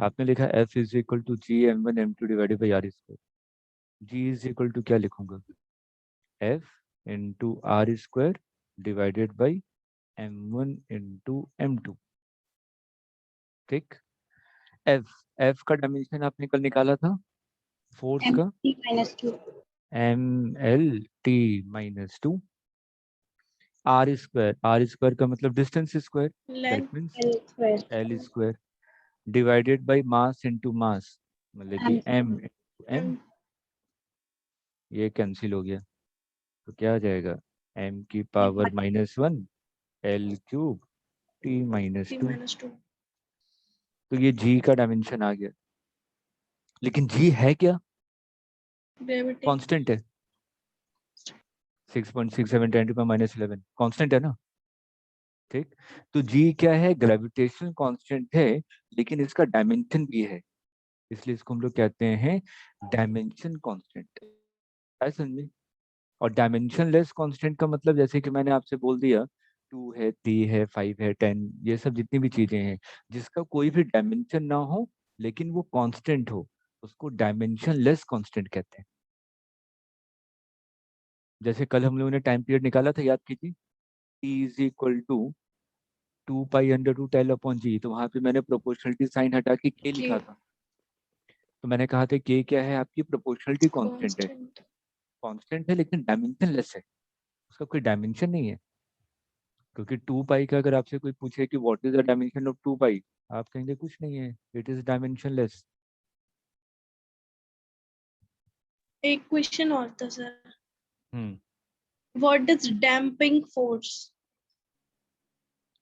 आपने लिखा F is equal to G m1 m2 divided by R square. G is equal to क्या लिखूंगा? F into R square divided by m1 into m2। ठीक। F का dimension आपने कल निकाला था फोर्स का, -2 mlt-2। आर स्क्वायर का मतलब distance square, that length means L square L square divided by mass into mass, मतलब कि m इंटू m। ये कैंसिल हो गया, तो क्या आ जाएगा? m की पावर -1 L³ T-2। -2 तो ये g का डायमेंशन आ गया। लेकिन g है क्या? ग्रेविटी कांस्टेंट है। 6.67 10 to the -11 कांस्टेंट है ना। ठीक। तो g क्या है? ग्रेविटेशनल कांस्टेंट है, लेकिन इसका डायमेंशन भी है, इसलिए इसको हम लोग कहते हैं डायमेंशन कांस्टेंट। है समझ में? और डायमेंशन लेस कांस्टेंट का मतलब जैसे कि मैंने आपसे बोल दिया, 2 है, 3 है, 5 है, 10, ये सब जितनी भी चीजें हैं जिसका कोई भी डायमेंशन ना हो लेकिन वो कांस्टेंट हो, उसको डायमेंशन लेस कांस्टेंट कहते हैं। जैसे कल हम लोगों ने टाइम पीरियड निकाला था, याद कीजिए। T is equal to 2π√L/g, तो वहां पे मैंने प्रोपोर्शनलिटी साइन हटा के k लिखा था। तो मैंने कहा था k क्या है? आपकी प्रोपोर्शनलिटी कांस्टेंट है। कांस्टेंट कांस्टेंट है लेकिन डायमेंशन लेस है, उसका कोई डायमेंशन नहीं है। क्योंकि 2π का अगर आपसे कोई पूछे कि what is the dimension of 2π, आप कहेंगे कुछ नहीं है, इट इज डायमेंशन लेस। एक क्वेश्चन और था sir, hmm what is damping force?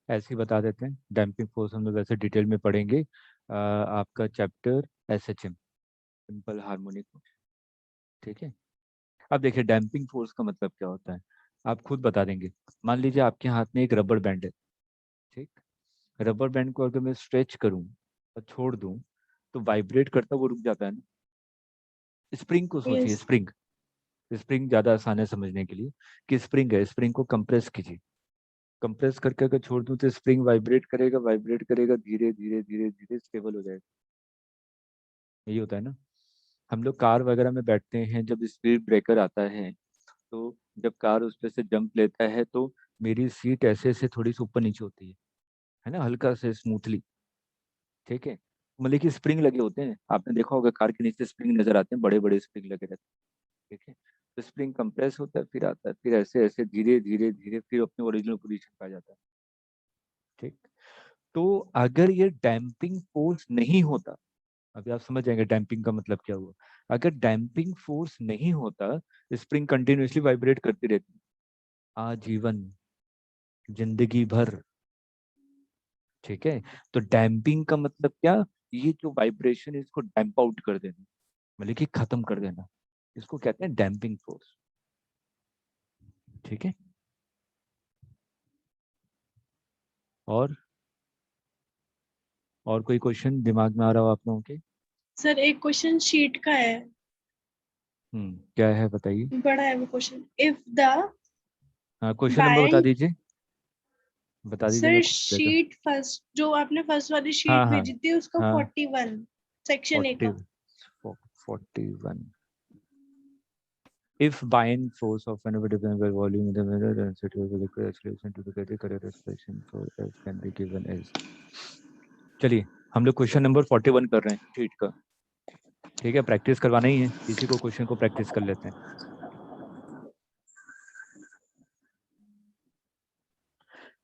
ऐसे ही बता देते हैं। डैम्पिंग फोर्स हम लोग वैसे डिटेल में पढ़ेंगे, आपका chapter SHM, simple harmonic force. ठीक है। अब देखिए डैम्पिंग फोर्स का मतलब क्या होता है, आप खुद बता देंगे। मान लीजिए आपके हाथ में एक रबर बैंड है। ठीक। रबर बैंड को अगर मैं स्ट्रेच करूं और छोड़ दूं तो वाइब्रेट करता वो रुक जाता है ना। स्प्रिंग को सोचिए, यस स्प्रिंग। स्प्रिंग ज्यादा आसान है समझने के लिए, कि स्प्रिंग है, स्प्रिंग को कंप्रेस कीजिए। कंप्रेस करके अगर छोड़ दूं तो स्प्रिंग वाइब्रेट करेगा, धीरे धीरे धीरे धीरे स्टेबल हो जाएगा। यही होता है ना। हम लोग कार वगैरह में बैठते हैं, जब स्पीड ब्रेकर आता है तो जब कार उस पर से जंप लेता है तो मेरी सीट ऐसे ऐसे थोड़ी सी ऊपर नीचे होती है ना, हल्का से स्मूथली। ठीक है। मतलब कि स्प्रिंग लगे होते हैं, आपने देखा होगा कार के नीचे स्प्रिंग नजर आते हैं, बड़े बड़े स्प्रिंग लगे रहते हैं। ठीक है। तो स्प्रिंग कंप्रेस होता है, फिर आता है, फिर ऐसे ऐसे धीरे धीरे धीरे फिर अपने ओरिजिनल पोजीशन पे आ जाता है। ठीक। तो अगर ये डैम्पिंग फोर्स नहीं होता, अभी आप समझ जाएंगे डैम्पिंग का मतलब क्या हुआ। अगर डैम्पिंग फोर्स नहीं होता, स्प्रिंग कंटिन्यूअसली वाइब्रेट करती रहती आजीवन, जिंदगी भर। ठीक है। तो डैम्पिंग का मतलब क्या? ये जो वाइब्रेशन है इसको डैम्प आउट कर देना, मतलब कि खत्म कर देना, इसको कहते हैं डैम्पिंग फोर्स। ठीक है। और और कोई क्वेश्चन दिमाग में आ रहा हो आप लोगों के? सर, एक क्वेश्चन शीट का है, क्या है बताइए। बड़ा है वो क्वेश्चन। इफ द हाँ, क्वेश्चन नंबर बता बाय दीजिए, बता दीजिए, सर, मैं खोज लेता। शीट फर्स्ट जो आपने फर्स्ट वाली हाँ शीट हाँ भेजी थी उसका हाँ। 41 सेक्शन ए 40 का। 41। If buying force of an dependent by volume, the mirror density of the liquid acceleration to the correct expression for F can be given as। चलिए, हम लोग क्वेश्चन नंबर 41 कर रहे हैं शीट का। ठीक है, प्रैक्टिस करवाना ही है, इसी को क्वेश्चन को प्रैक्टिस कर लेते हैं।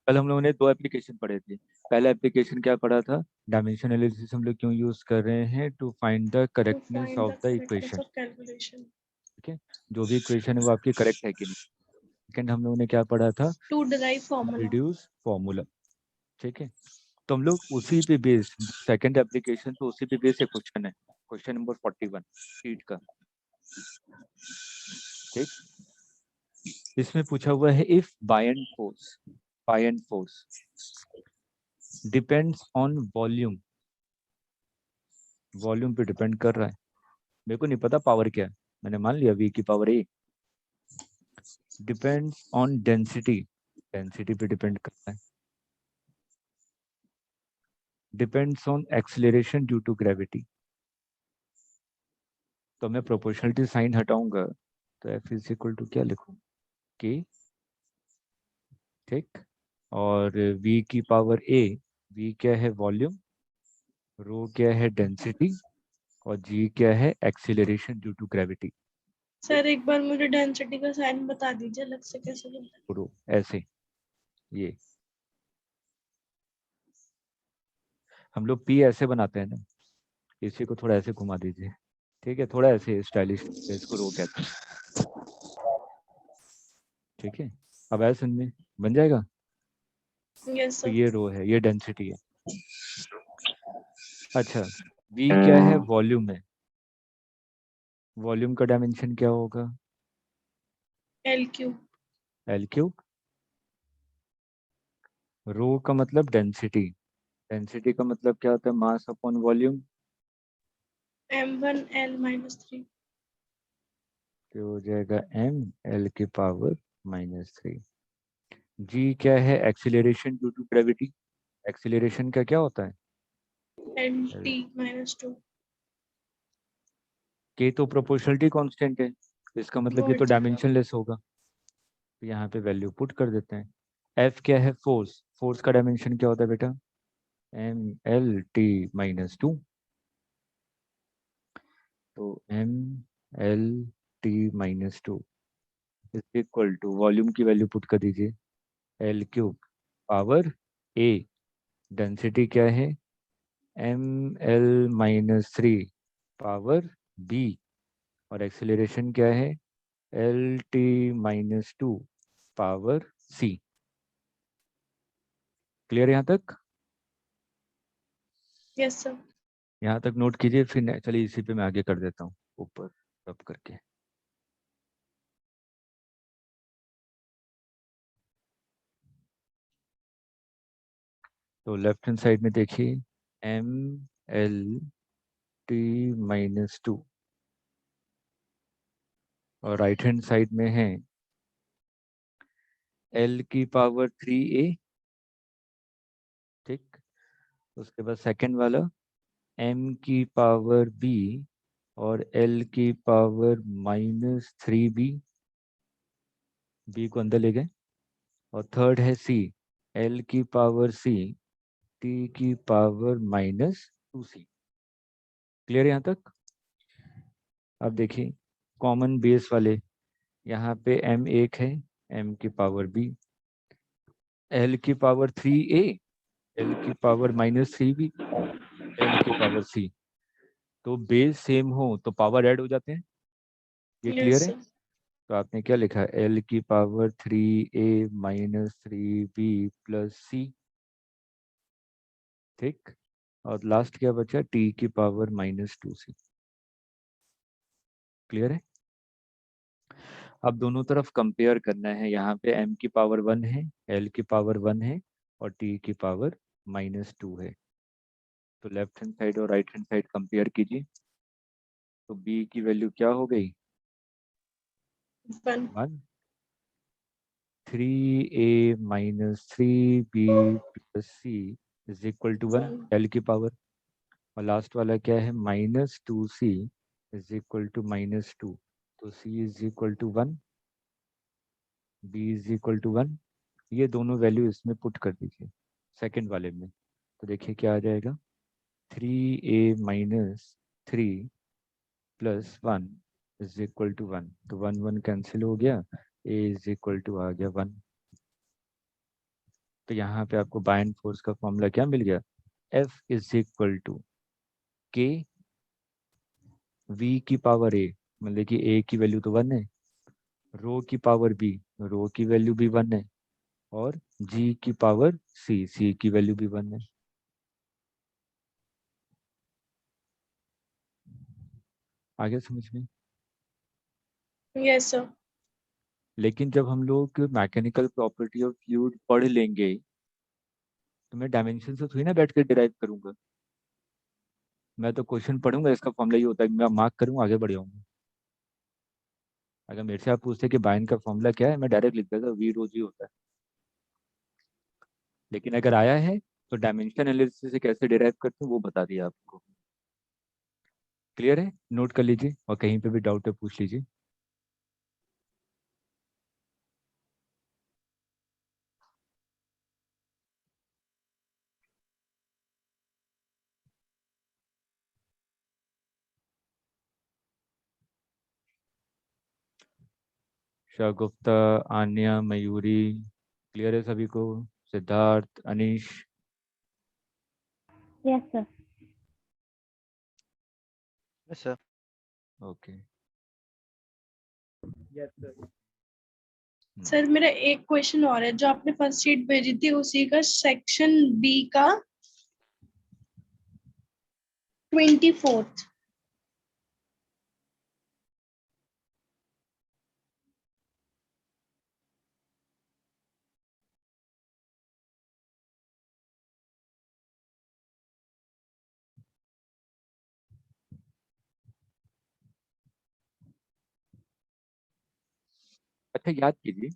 कल हम लोगों ने 2 एप्लीकेशन पढ़े थे। पहला एप्लीकेशन क्या पढ़ा था? डायमेंशन एनालिसिस हम लोग क्यों यूज कर रहे हैं? To find the to correctness find the of the correctness equation. Of calculation, ठीक है। जो भी इक्वेशन है वो आपकी करेक्ट है कि नहीं। सेकंड हम लोगों ने क्या पढ़ा था? To derive formula. Reduce formula. ठीक है। तो हम लोग उसी पे बेस्ड सेकंड एप्लीकेशन, तो उसी पे बेस्ड एक क्वेश्चन है, क्वेश्चन नंबर 41 शीट का। ठीक। इसमें पूछा हुआ है, if bye and force depends on volume, volume पे डिपेंड कर रहा है। मेरे को नहीं पता पावर क्या है, मैंने मान लिया V की power A। Depends on density, density पे डिपेंड करता है। Depends on acceleration due to gravity. तो मैं प्रोपोर्शनलिटी साइन हटाऊंगा तो एफ इज इक्वल टू क्या लिखूं, के, ठीक, और v की पावर a, v क्या है वॉल्यूम, रो क्या है डेंसिटी, और g क्या है acceleration due to gravity. Sir एक बार मुझे डेंसिटी का साइन बता दीजिए अलग से कैसे बनता है। रो ऐसे, ये हम लोग p ऐसे बनाते हैं ना, इसी को थोड़ा ऐसे घुमा दीजिए, ठीक है, थोड़ा ऐसे स्टाइलिश, इसको रो कहते हैं, ठीक है। अब ऐसे सुन में बन जाएगा। यस तो सर। ये रो है, ये डेंसिटी है। अच्छा, v क्या है वॉल्यूम है, वॉल्यूम का डायमेंशन क्या होगा, L cube. L cube. Rho का मतलब डेंसिटी, डेंसिटी का मतलब क्या होता है, मास अपॉन वॉल्यूम। m1l-3। तो हो जाएगा m l की पावर -3। g क्या है acceleration due to gravity, acceleration का क्या होता है, nt-2। k तो प्रोपोर्शनलिटी कांस्टेंट है, इसका मतलब ये तो वॉट। डायमेंशनलेस होगा, तो यहाँ पे वैल्यू पुट कर देते हैं। f क्या है फोर्स, फोर्स का डायमेंशन क्या होता है बेटा, m l t-2। तो m l t-2 is equal to, volume की वैल्यू पुट कर दीजिए, L cube power A, density क्या है m l-3 पावर बी, और एक्सेलरेशन क्या है l-t-2 पावर सी। क्लियर यहाँ तक, यस सर। यहाँ तक नोट कीजिए, फिर चलिए इसी पे मैं आगे कर देता हूँ ऊपर रब करके। तो लेफ्ट हैंड साइड में देखिए m l-t-2, और राइट हैंड साइड में है l की पावर 3a, ठीक। उसके बाद सेकंड वाला m की पावर b और l की पावर -3b, b को अंदर ले गए। और थर्ड है c, l की पावर c, t की पावर -2c। क्लियर यहाँ तक। अब देखिए कॉमन बेस वाले, यहाँ पे m एक है, m की पावर b, l की पावर 3a, l की पावर -3b, l की पावर c। तो बेस सेम हो तो पावर ऐड हो जाते हैं, ये यस क्लियर है। सर। तो आपने क्या लिखा है, l की पावर 3a-3b प्लस c, ठीक। और लास्ट क्या बचा, t की पावर -2c। क्लियर है। अब दोनों तरफ कंपेयर करना है, यहाँ पे m की पावर 1 है, l की पावर 1 है, और t की पावर -2 है। तो लेफ्ट हैंड साइड और राइट हैंड साइड कंपेयर कीजिए। तो b की वैल्यू क्या हो गई, 1। 1, 3a-3b plus c is equal to 1, 1। l की पावर। और लास्ट वाला क्या है, -2c इज इक्वल टू -2। तो c is equal to 1, b is equal to 1। ये दोनों वैल्यू इसमें पुट कर दीजिए सेकंड वाले में। तो देखिए क्या आ जाएगा, 3a-3 plus 1 is equal to 1। तो 1 1 कैंसिल हो गया, a इज इक्वल टू आ गया 1। तो यहाँ पे आपको बाइंड फोर्स का फॉर्मूला क्या मिल गया, F इज इक्वल टू के v की पावर a, मतलब कि a की वैल्यू तो 1 है, रो की पावर b, रो की वैल्यू भी 1 है, और g की पावर c, c की वैल्यू भी 1 है। आगे समझ में। Yes sir. लेकिन जब हम लोग मैकेनिकल प्रॉपर्टी ऑफ फ्लूइड पढ़ लेंगे तो मैं डायमेंशन से थोड़ी ना बैठ कर डिराइव करूंगा, मैं तो क्वेश्चन पढ़ूंगा, इसका फॉर्मूला ये होता है कि मैं मार्क करूंगा, आगे बढ़ जाऊंगा। अगर मेरे से आप पूछते कि बाइन का फॉर्मूला क्या है, मैं डायरेक्ट लिख देता वी रो जी होता है। लेकिन अगर आया है तो डायमेंशन एनालिसिस से कैसे डिराइव करते हैं वो बता दिया आपको। क्लियर है? नोट कर लीजिए और कहीं पे भी डाउट है पूछ लीजिए। शगुफ्ता, आन्या, मयूरी, क्लियर है सभी को? Siddharth, Anish? Yes sir. Yes sir. Okay. Yes sir. Sir मेरा एक क्वेश्चन और है, जो आपने फर्स्ट शीट भेजी थी उसी का सेक्शन बी का 24th। अच्छा, याद कीजिए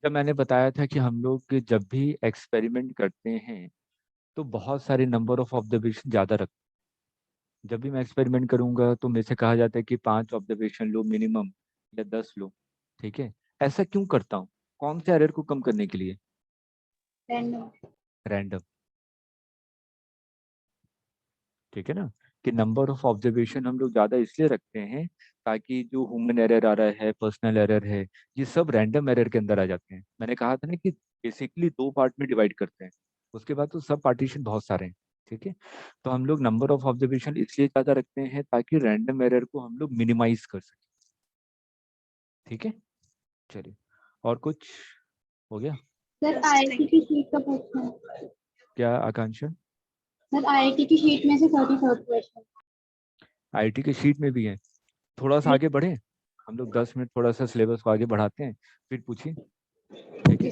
जब मैंने बताया था कि हम लोग जब भी एक्सपेरिमेंट करते हैं तो बहुत सारे नंबर ऑफ ऑब्जर्वेशन ज़्यादा रखते हैं। जब भी मैं एक्सपेरिमेंट करूंगा तो मेरे से कहा जाता है कि 5 ऑब्जर्वेशन लो मिनिमम या 10 लो। ठीक है, ऐसा क्यों करता हूँ? कौन से एरर को कम करने के लिए? रैंडम। रैंडम। ठीक है ना, कि नंबर ऑफ ऑब्जर्वेशन हम लोग ज़्यादा इसलिए रखते हैं ताकि जो ह्यूमन एरर आ रहा है, पर्सनल एरर है, ये सब रैंडम एरर के अंदर आ जाते हैं। मैंने कहा था ना कि बेसिकली 2 पार्ट में डिवाइड करते हैं, उसके बाद तो सब पार्टीशन बहुत सारे हैं। ठीक है, तो हम लोग नंबर ऑफ ऑब्जर्वेशन इसलिए ज़्यादा रखते हैं ताकि रैंडम एरर को हम लोग मिनिमाइज कर सकें। ठीक है, चलिए और कुछ हो गया? सर Yes, आईआईटी thank की you. शीट का पूछना है। क्या आकांक्षा? सर आईआईटी की शीट में से 33rd क्वेश्चन। आईटी के शीट में भी है, थोड़ा सा आगे बढ़े, हम लोग 10 मिनट थोड़ा सा सिलेबस को आगे बढ़ाते हैं, फिर पूछिए। ठीक है,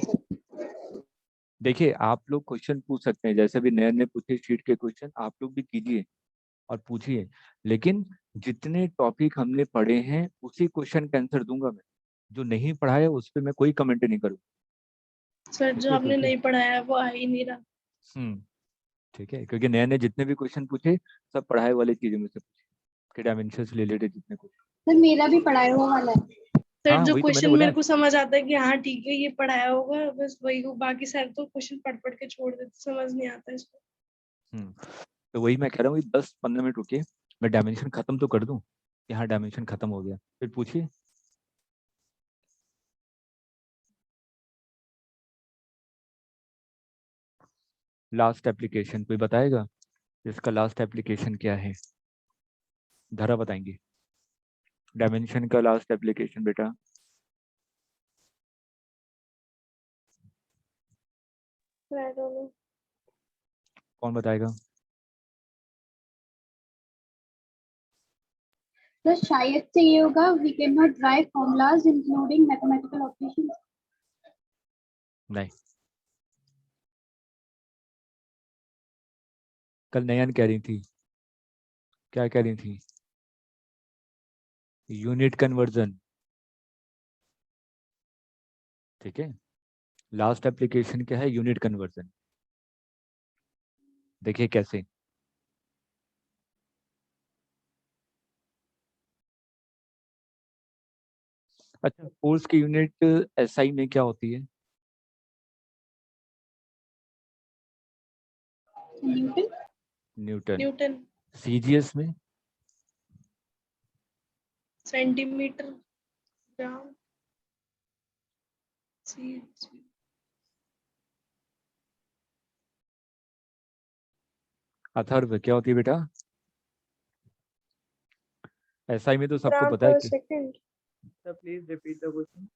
देखिए आप लोग क्वेश्चन पूछ सकते हैं, जैसे भी नए नए पूछे शीट के क्वेश्चन आप लोग भी कीजिए और पूछिए, लेकिन जितने टॉपिक हमने पढ़े हैं उसी क्वेश्चन का आंसर दूंगा मैं। जो नहीं पढ़ा है उस पर मैं कोई कमेंट नहीं करूँगा। सर ठीक जो है, आपने क्योंकि नहीं पढ़ाया है वो आ ही नहीं रहा। ठीक है, क्योंकि नए नए जितने भी क्वेश्चन पूछे सब पढ़ाई वाली चीजों में से पूछे, कि डायमेंशन से रिलेटेड जितने क्वेश्चन। सर मेरा भी पढ़ाया हुआ वाला है। सर हाँ जो वही तो मैंने क्वेश्चन बोला। मेरे को समझ आता है कि हाँ ठीक है ये पढ़ाया होगा, बस वही को, बाकी सर तो क्वेश्चन पढ़ पढ़ के छोड़ देते, समझ नहीं आता इसको। हम्म, तो वही मैं कह रहा हूँ 10-15 मिनट रुकिए, मैं डायमेंशन खत्म तो कर दूं। यहाँ डायमेंशन खत्म हो गया, फिर पूछिए। लास्ट एप्लीकेशन कोई बताएगा इसका लास्ट एप्लीकेशन क्या है? धरा बताएंगे डायमेंशन का लास्ट एप्लीकेशन बेटा। I don't know. कौन बताएगा? सर शायद से ये होगा, we can not drive formulas including mathematical operations. नहीं, कल नयन कह रही थी, क्या कह रही थी? Unit conversion. ठीक है, लास्ट एप्लीकेशन क्या है? Unit conversion. देखिए कैसे। अच्छा, फोर्स की यूनिट एसआई में क्या होती है? न्यूटन। न्यूटन। न्यूटन। सीजीएस में? सेंटीमीटर। ग्राम। सी। अथर्व क्या होती है बेटा? एसआई में तो सबको ग्राम पता है पर कि second. Sir please repeat the question.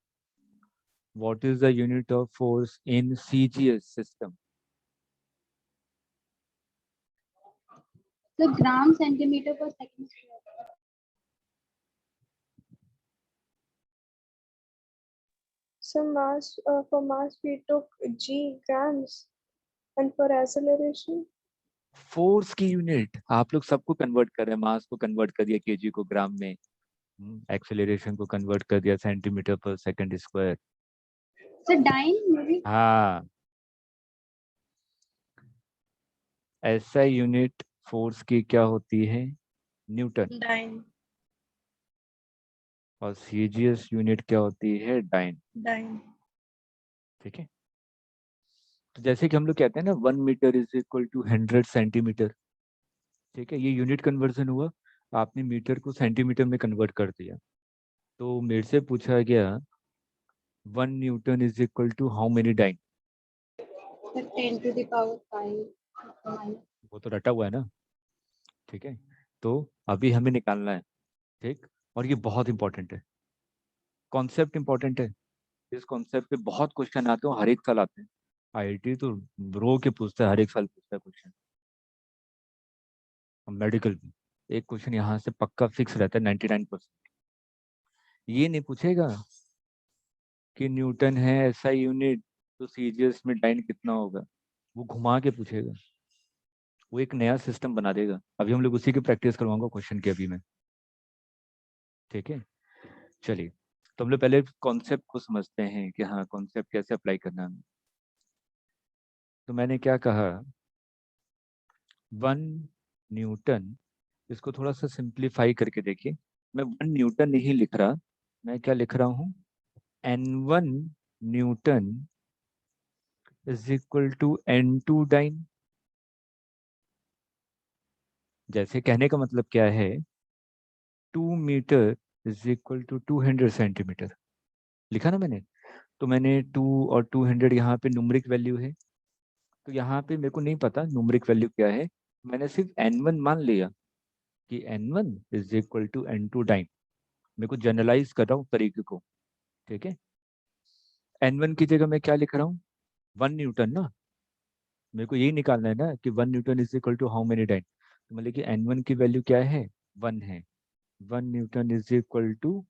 What is the unit of force in CGS system? Sir gram centimetre per second square. So mass, for mass we took g grams, and for acceleration force की unit आप लोग सबको convert कर रहे हैं, मास को convert कर दिया केजी को ग्राम में, एक्सेलरेशन को कन्वर्ट कर दिया centimetre per second square. Sir dyne movie. हाँ, एसआई यूनिट फोर्स की क्या होती है? न्यूटन। Dyne. और सीजीएस यूनिट क्या होती है? डाइन। Dyne. ठीक है, तो जैसे कि हम लोग कहते हैं ना 1 metre is equal to 100 centimetre. ठीक है, ये यूनिट कन्वर्जन हुआ, आपने मीटर को सेंटीमीटर में कन्वर्ट कर दिया। तो मेरे से पूछा गया 1 newton is equal to how many dyne? 10 to the power 5 minus. वो तो रटा हुआ है ना। ठीक है, तो अभी हमें निकालना है। ठीक, और ये बहुत इंपॉर्टेंट है, कॉन्सेप्ट इंपॉर्टेंट है। इस कॉन्सेप्ट पे बहुत क्वेश्चन आते हैं, हर एक साल आते हैं। आईआईटी तो रो के पूछता है, हर एक साल पूछता है क्वेश्चन। मेडिकल भी एक क्वेश्चन यहाँ से पक्का फिक्स रहता है 99%। ये नहीं पूछेगा कि न्यूटन है एसआई यूनिट, तो सीजीएस में डाइन कितना होगा, वो घुमा के पूछेगा। वो एक नया सिस्टम बना देगा। अभी हम लोग उसी की प्रैक्टिस करवाऊंगा क्वेश्चन की अभी मैं। ठीक है, चलिए, तो हम लोग पहले कॉन्सेप्ट को समझते हैं कि हाँ कॉन्सेप्ट कैसे अप्लाई करना है। तो मैंने क्या कहा, 1 न्यूटन, इसको थोड़ा सा सिंप्लीफाई करके देखिए। मैं 1 न्यूटन नहीं लिख रहा, मैं क्या लिख रहा हूँ, N1 newton is equal to N2 dyne. जैसे कहने का मतलब क्या है, 2 metre is equal to 200 centimetre. लिखा ना मैंने, तो मैंने 2 और 200 यहाँ पे न्यूमरिक वैल्यू है, तो यहाँ पे मेरे को नहीं पता न्यूमरिक वैल्यू क्या है। मैंने सिर्फ N1 मान लिया कि N1 is equal to N2 dyne. मेरे को जनरलाइज कर रहा हूँ तरीके को। ठीक है, N1 की जगह मैं क्या लिख रहा हूँ, 1 न्यूटन ना। मेरे को यही निकालना है ना कि 1 newton is equal to how many dyne. तो मतलब कि N1 की वैल्यू क्या है, 1 है। 1 newton is equal to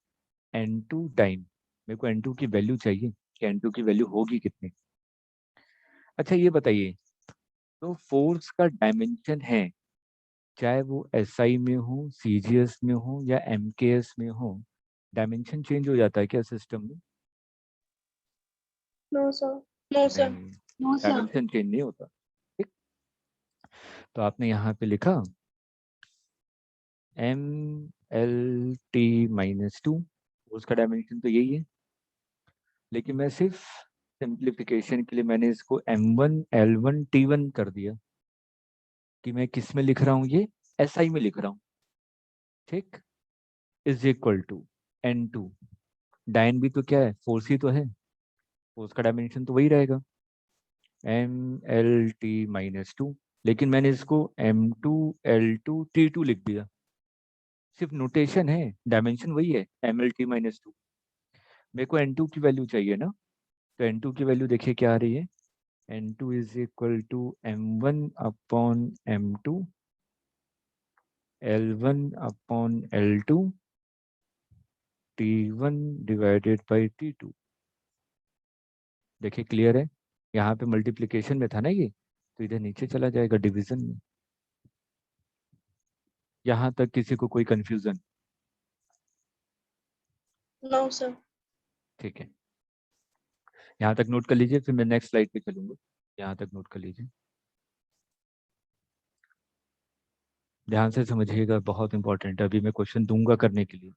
N2 dyne. मेरे को N2 की वैल्यू चाहिए कि N2 की वैल्यू होगी कितनी। अच्छा ये बताइए, तो फोर्स का डायमेंशन है, चाहे वो एसआई में हो, सीजीएस में हो या एमकेएस में हो, डायमेंशन चेंज हो जाता है क्या सिस्टम में? No, sir. No, sir. नहीं, No, sir. डायमेंशन चेंज नहीं होता। ठीक, तो आपने यहाँ पे लिखा MLT-2, उसका डायमेंशन तो यही है, लेकिन मैं सिर्फ सिंप्लीफिकेशन के लिए मैंने इसको M1L1T1 कर दिया कि मैं किस में लिख रहा हूँ, ये SI में लिख रहा हूँ। ठीक, इज इक्वल टू N2। डायन भी तो क्या है, फोर्स ही तो है, फोर्स का डायमेंशन तो वही रहेगा, MLT-2। लेकिन मैंने इसको M2L2T2 लिख दिया, सिर्फ नोटेशन है, डायमेंशन वही है MLT-2। मेरे को N2 की वैल्यू चाहिए ना, तो N2 की वैल्यू देखिए क्या आ रही है, N2 is equal to M1/M2, L1/L2, T1 divided by T2। देखिए क्लियर है, यहाँ पे मल्टीप्लिकेशन में था ना ये, तो इधर नीचे चला जाएगा डिवीजन में। यहाँ तक किसी को कोई कंफ्यूजन? No, sir. ठीक है, यहाँ तक नोट कर लीजिए, फिर मैं नेक्स्ट स्लाइड पे चलूंगा। यहाँ तक नोट कर लीजिए, ध्यान से समझिएगा, बहुत इंपॉर्टेंट है, अभी मैं क्वेश्चन दूंगा करने के लिए।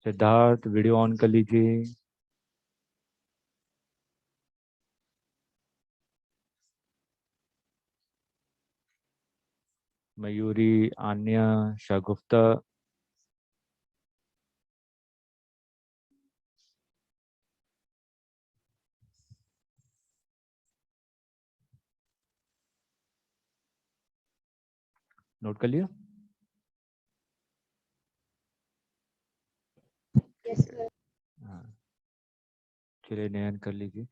सिद्धार्थ वीडियो ऑन कर लीजिए। मयूरी, आन्या, शागुफ्ता, नोट कर लिया? Yes, ठीक है, sir. हाँ, चलिए नयन कर लीजिए।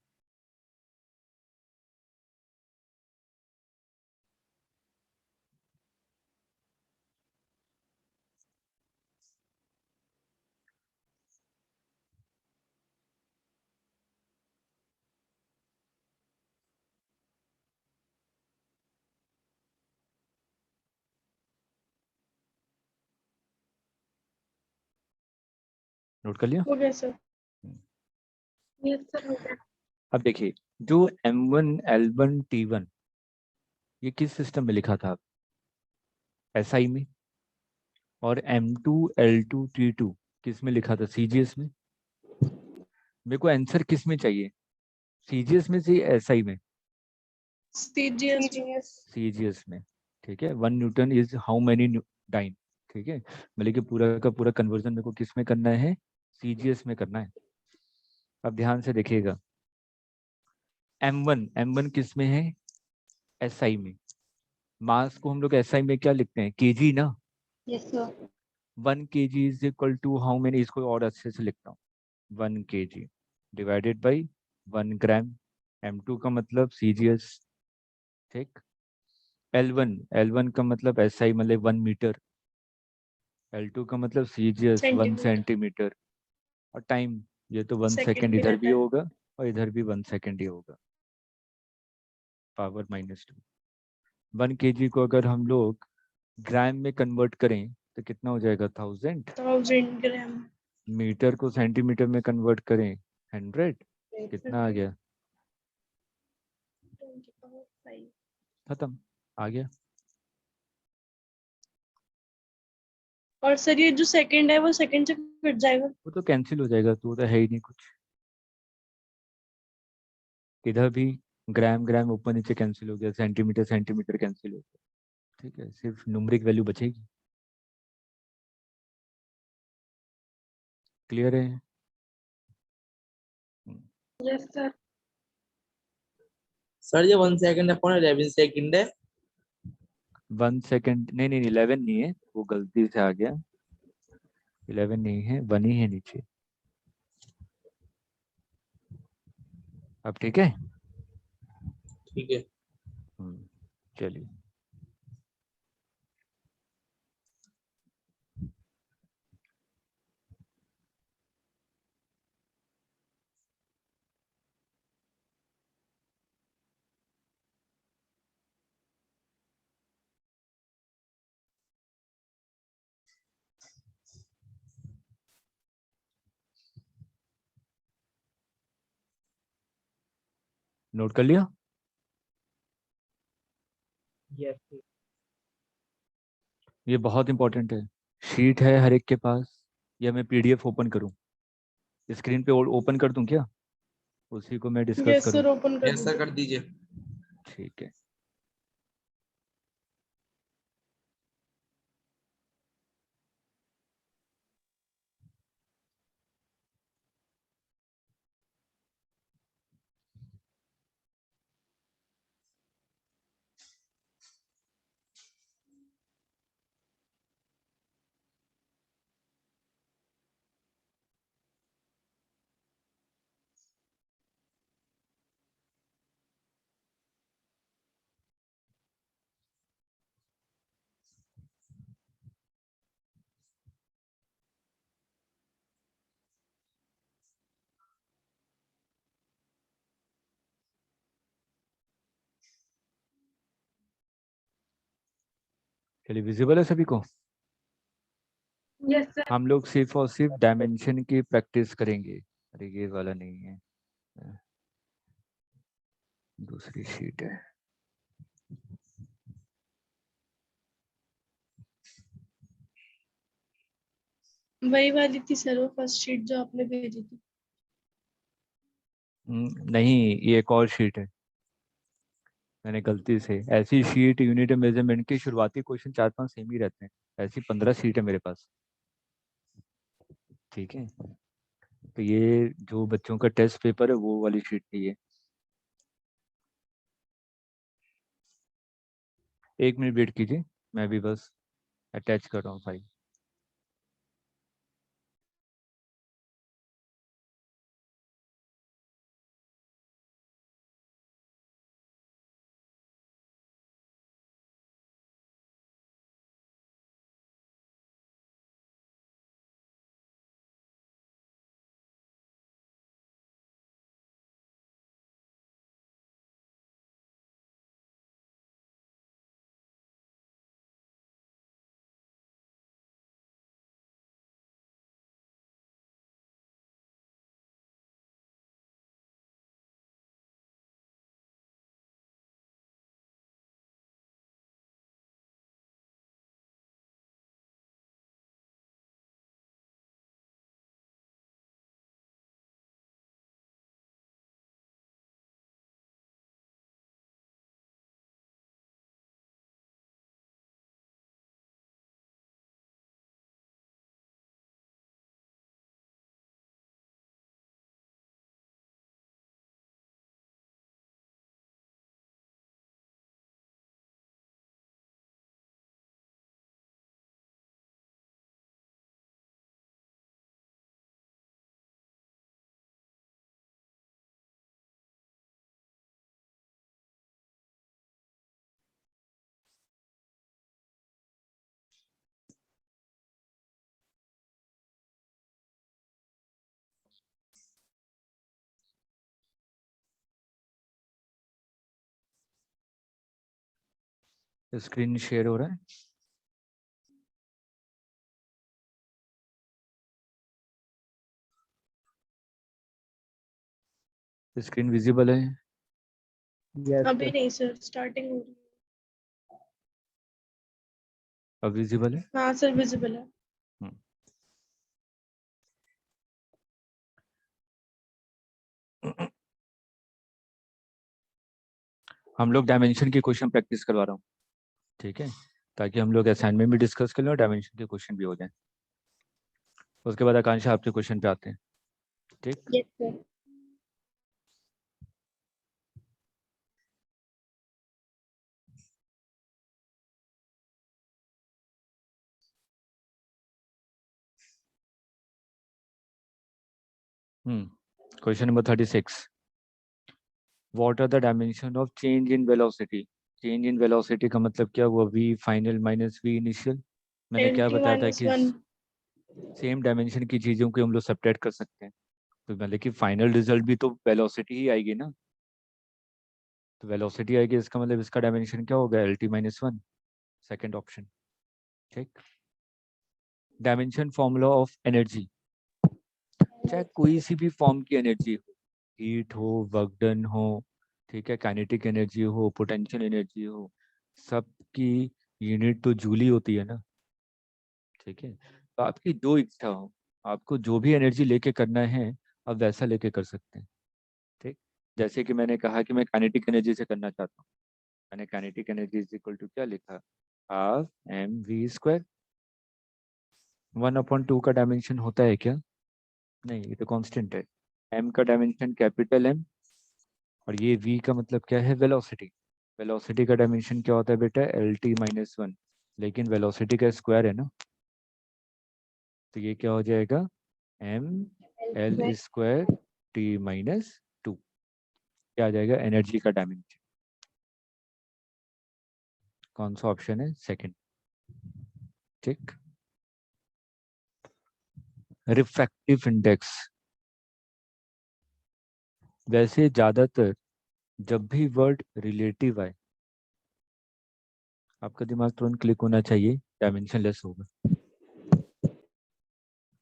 नोट कर लिया? Okay, sir. Yes, sir. हो गया. अब देखिए, जो M1 L1 T1 ये किस सिस्टम में लिखा था? SI में. और M2 L2 T2 किस में लिखा था? CGS में. मेरे को आंसर किस में चाहिए? CGS में से SI में? CGS. CGS में. ठीक है. 1 newton is how many dyne. ठीक है. मतलब कि पूरा का पूरा कन्वर्जन मेरे को किस में करना है? CGS में करना है. अब ध्यान से देखिएगा. M1 किस में है? SI में. मास को हम लोग SI में क्या लिखते हैं? kg ना. Yes, sir. 1 kg is equal to how many. इसको और अच्छे से लिखता हूँ. 1 kg divided by 1 gram. M2 का मतलब CGS. ठीक. L1 का मतलब SI मतलब 1 मीटर. L2 का मतलब CGS 1 Centimeter. सेंटीमीटर. और टाइम ये तो 1 Second सेकेंड इधर भी minute. होगा और इधर भी 1 सेकेंड ही होगा. पावर -2. 1 kg को अगर हम लोग ग्राम में कन्वर्ट करें तो कितना हो जाएगा? 1000. 1000 gram. मीटर को सेंटीमीटर में कन्वर्ट करें 100. कितना आ गया? 10⁵. खत्म. आ गया. और सर ये जो सेकंड है वो सेकंड से कट जाएगा. वो तो कैंसिल हो जाएगा. तो वो तो है ही नहीं कुछ. इधर भी ग्राम ग्राम ऊपर नीचे कैंसिल हो गया. सेंटीमीटर सेंटीमीटर कैंसिल हो गया. ठीक है. सिर्फ न्यूमेरिक वैल्यू बचेगी. क्लियर है? Yes, sir. सर ये 1 सेकंड है, 11 सेकंड है. 1 सेकेंड नहीं नहीं 11 नहीं है. वो गलती से आ गया. 11 नहीं है. 1 ही है नीचे. अब ठीक है. ठीक है. चलिए. नोट कर लिया? Yes, sir. ये बहुत इंपॉर्टेंट है. शीट है हर एक के पास या मैं PDF ओपन करूं? स्क्रीन पे ओपन कर दूं क्या? उसी को मैं डिस्कस यस करूं. सर ओपन कर यस सर कर दीजिए. ठीक है. चलिए. विजिबल है सभी को? Yes, sir. हम लोग सिर्फ और सिर्फ डायमेंशन की प्रैक्टिस करेंगे. अरे ये वाला नहीं है. दूसरी शीट है. वही वाली थी सर वो फर्स्ट शीट जो आपने भेजी थी. नहीं ये एक और शीट है. मैंने गलती से ऐसी शीट यूनिट मेजरमेंट के शुरुआती क्वेश्चन 4-5 सेम ही रहते हैं. ऐसी 15 शीट है मेरे पास. ठीक है. तो ये जो बच्चों का टेस्ट पेपर है वो वाली शीट नहीं है. 1 मिनट वेट कीजिए. मैं भी बस अटैच कर रहा हूँ फाइल. स्क्रीन शेयर हो रहा है? स्क्रीन विजिबल है? Yes, अभी sir. नहीं सर, स्टार्टिंग हो रही है। अब विजिबल है? हाँ सर, विजिबल है। हम लोग डायमेंशन के क्वेश्चन प्रैक्टिस करवा रहा हूँ, ठीक है, ताकि हम लोग असाइनमेंट भी डिस्कस कर लें और डायमेंशन के क्वेश्चन भी हो जाए। उसके बाद आकांक्षा आपके क्वेश्चन पे आते हैं, ठीक। Yes, sir. Question number 36, what are the dimension of change in velocity? Change in velocity का मतलब क्या हुआ? v final minus v initial. मैंने क्या LT बताया था कि -1। सेम डायमेंशन की चीजों को हम लोग सब्ट्रैक्ट कर सकते हैं, तो मतलब कि फाइनल रिजल्ट भी तो वेलोसिटी ही आएगी ना, तो वेलोसिटी आएगी, इसका मतलब इसका डायमेंशन क्या होगा? LT -1, सेकेंड ऑप्शन, ठीक। डायमेंशन फॉर्मूला ऑफ एनर्जी, चाहे कोई सी भी फॉर्म की एनर्जी हो, हीट हो, वर्क डन हो, ठीक है, काइनेटिक एनर्जी हो, पोटेंशियल एनर्जी हो, सबकी यूनिट तो जूल ही होती है ना, ठीक है। तो आपकी जो इच्छा हो, आपको जो भी एनर्जी लेके करना है आप वैसा लेके कर सकते हैं, ठीक। जैसे कि मैंने कहा कि मैं काइनेटिक एनर्जी से करना चाहता हूँ, मैंने kinetic energy is equal to क्या लिखा? Half mv²। 1/2 का डायमेंशन होता है क्या? नहीं, ये तो कांस्टेंट है। m का डायमेंशन कैपिटल M, और ये v का मतलब क्या है? वेलोसिटी। वेलोसिटी का डायमेंशन क्या होता है बेटा? LT -1, लेकिन वेलोसिटी का स्क्वायर है ना, तो ये क्या हो जाएगा? ml² t-2, क्या आ जाएगा? एनर्जी का डायमेंशन। कौन सा ऑप्शन है? सेकंड, ठीक। रिफ्रैक्टिव इंडेक्स, वैसे ज्यादातर जब भी वर्ड रिलेटिव आए आपका दिमाग तुरंत क्लिक होना चाहिए, डायमेंशन लेस होगा,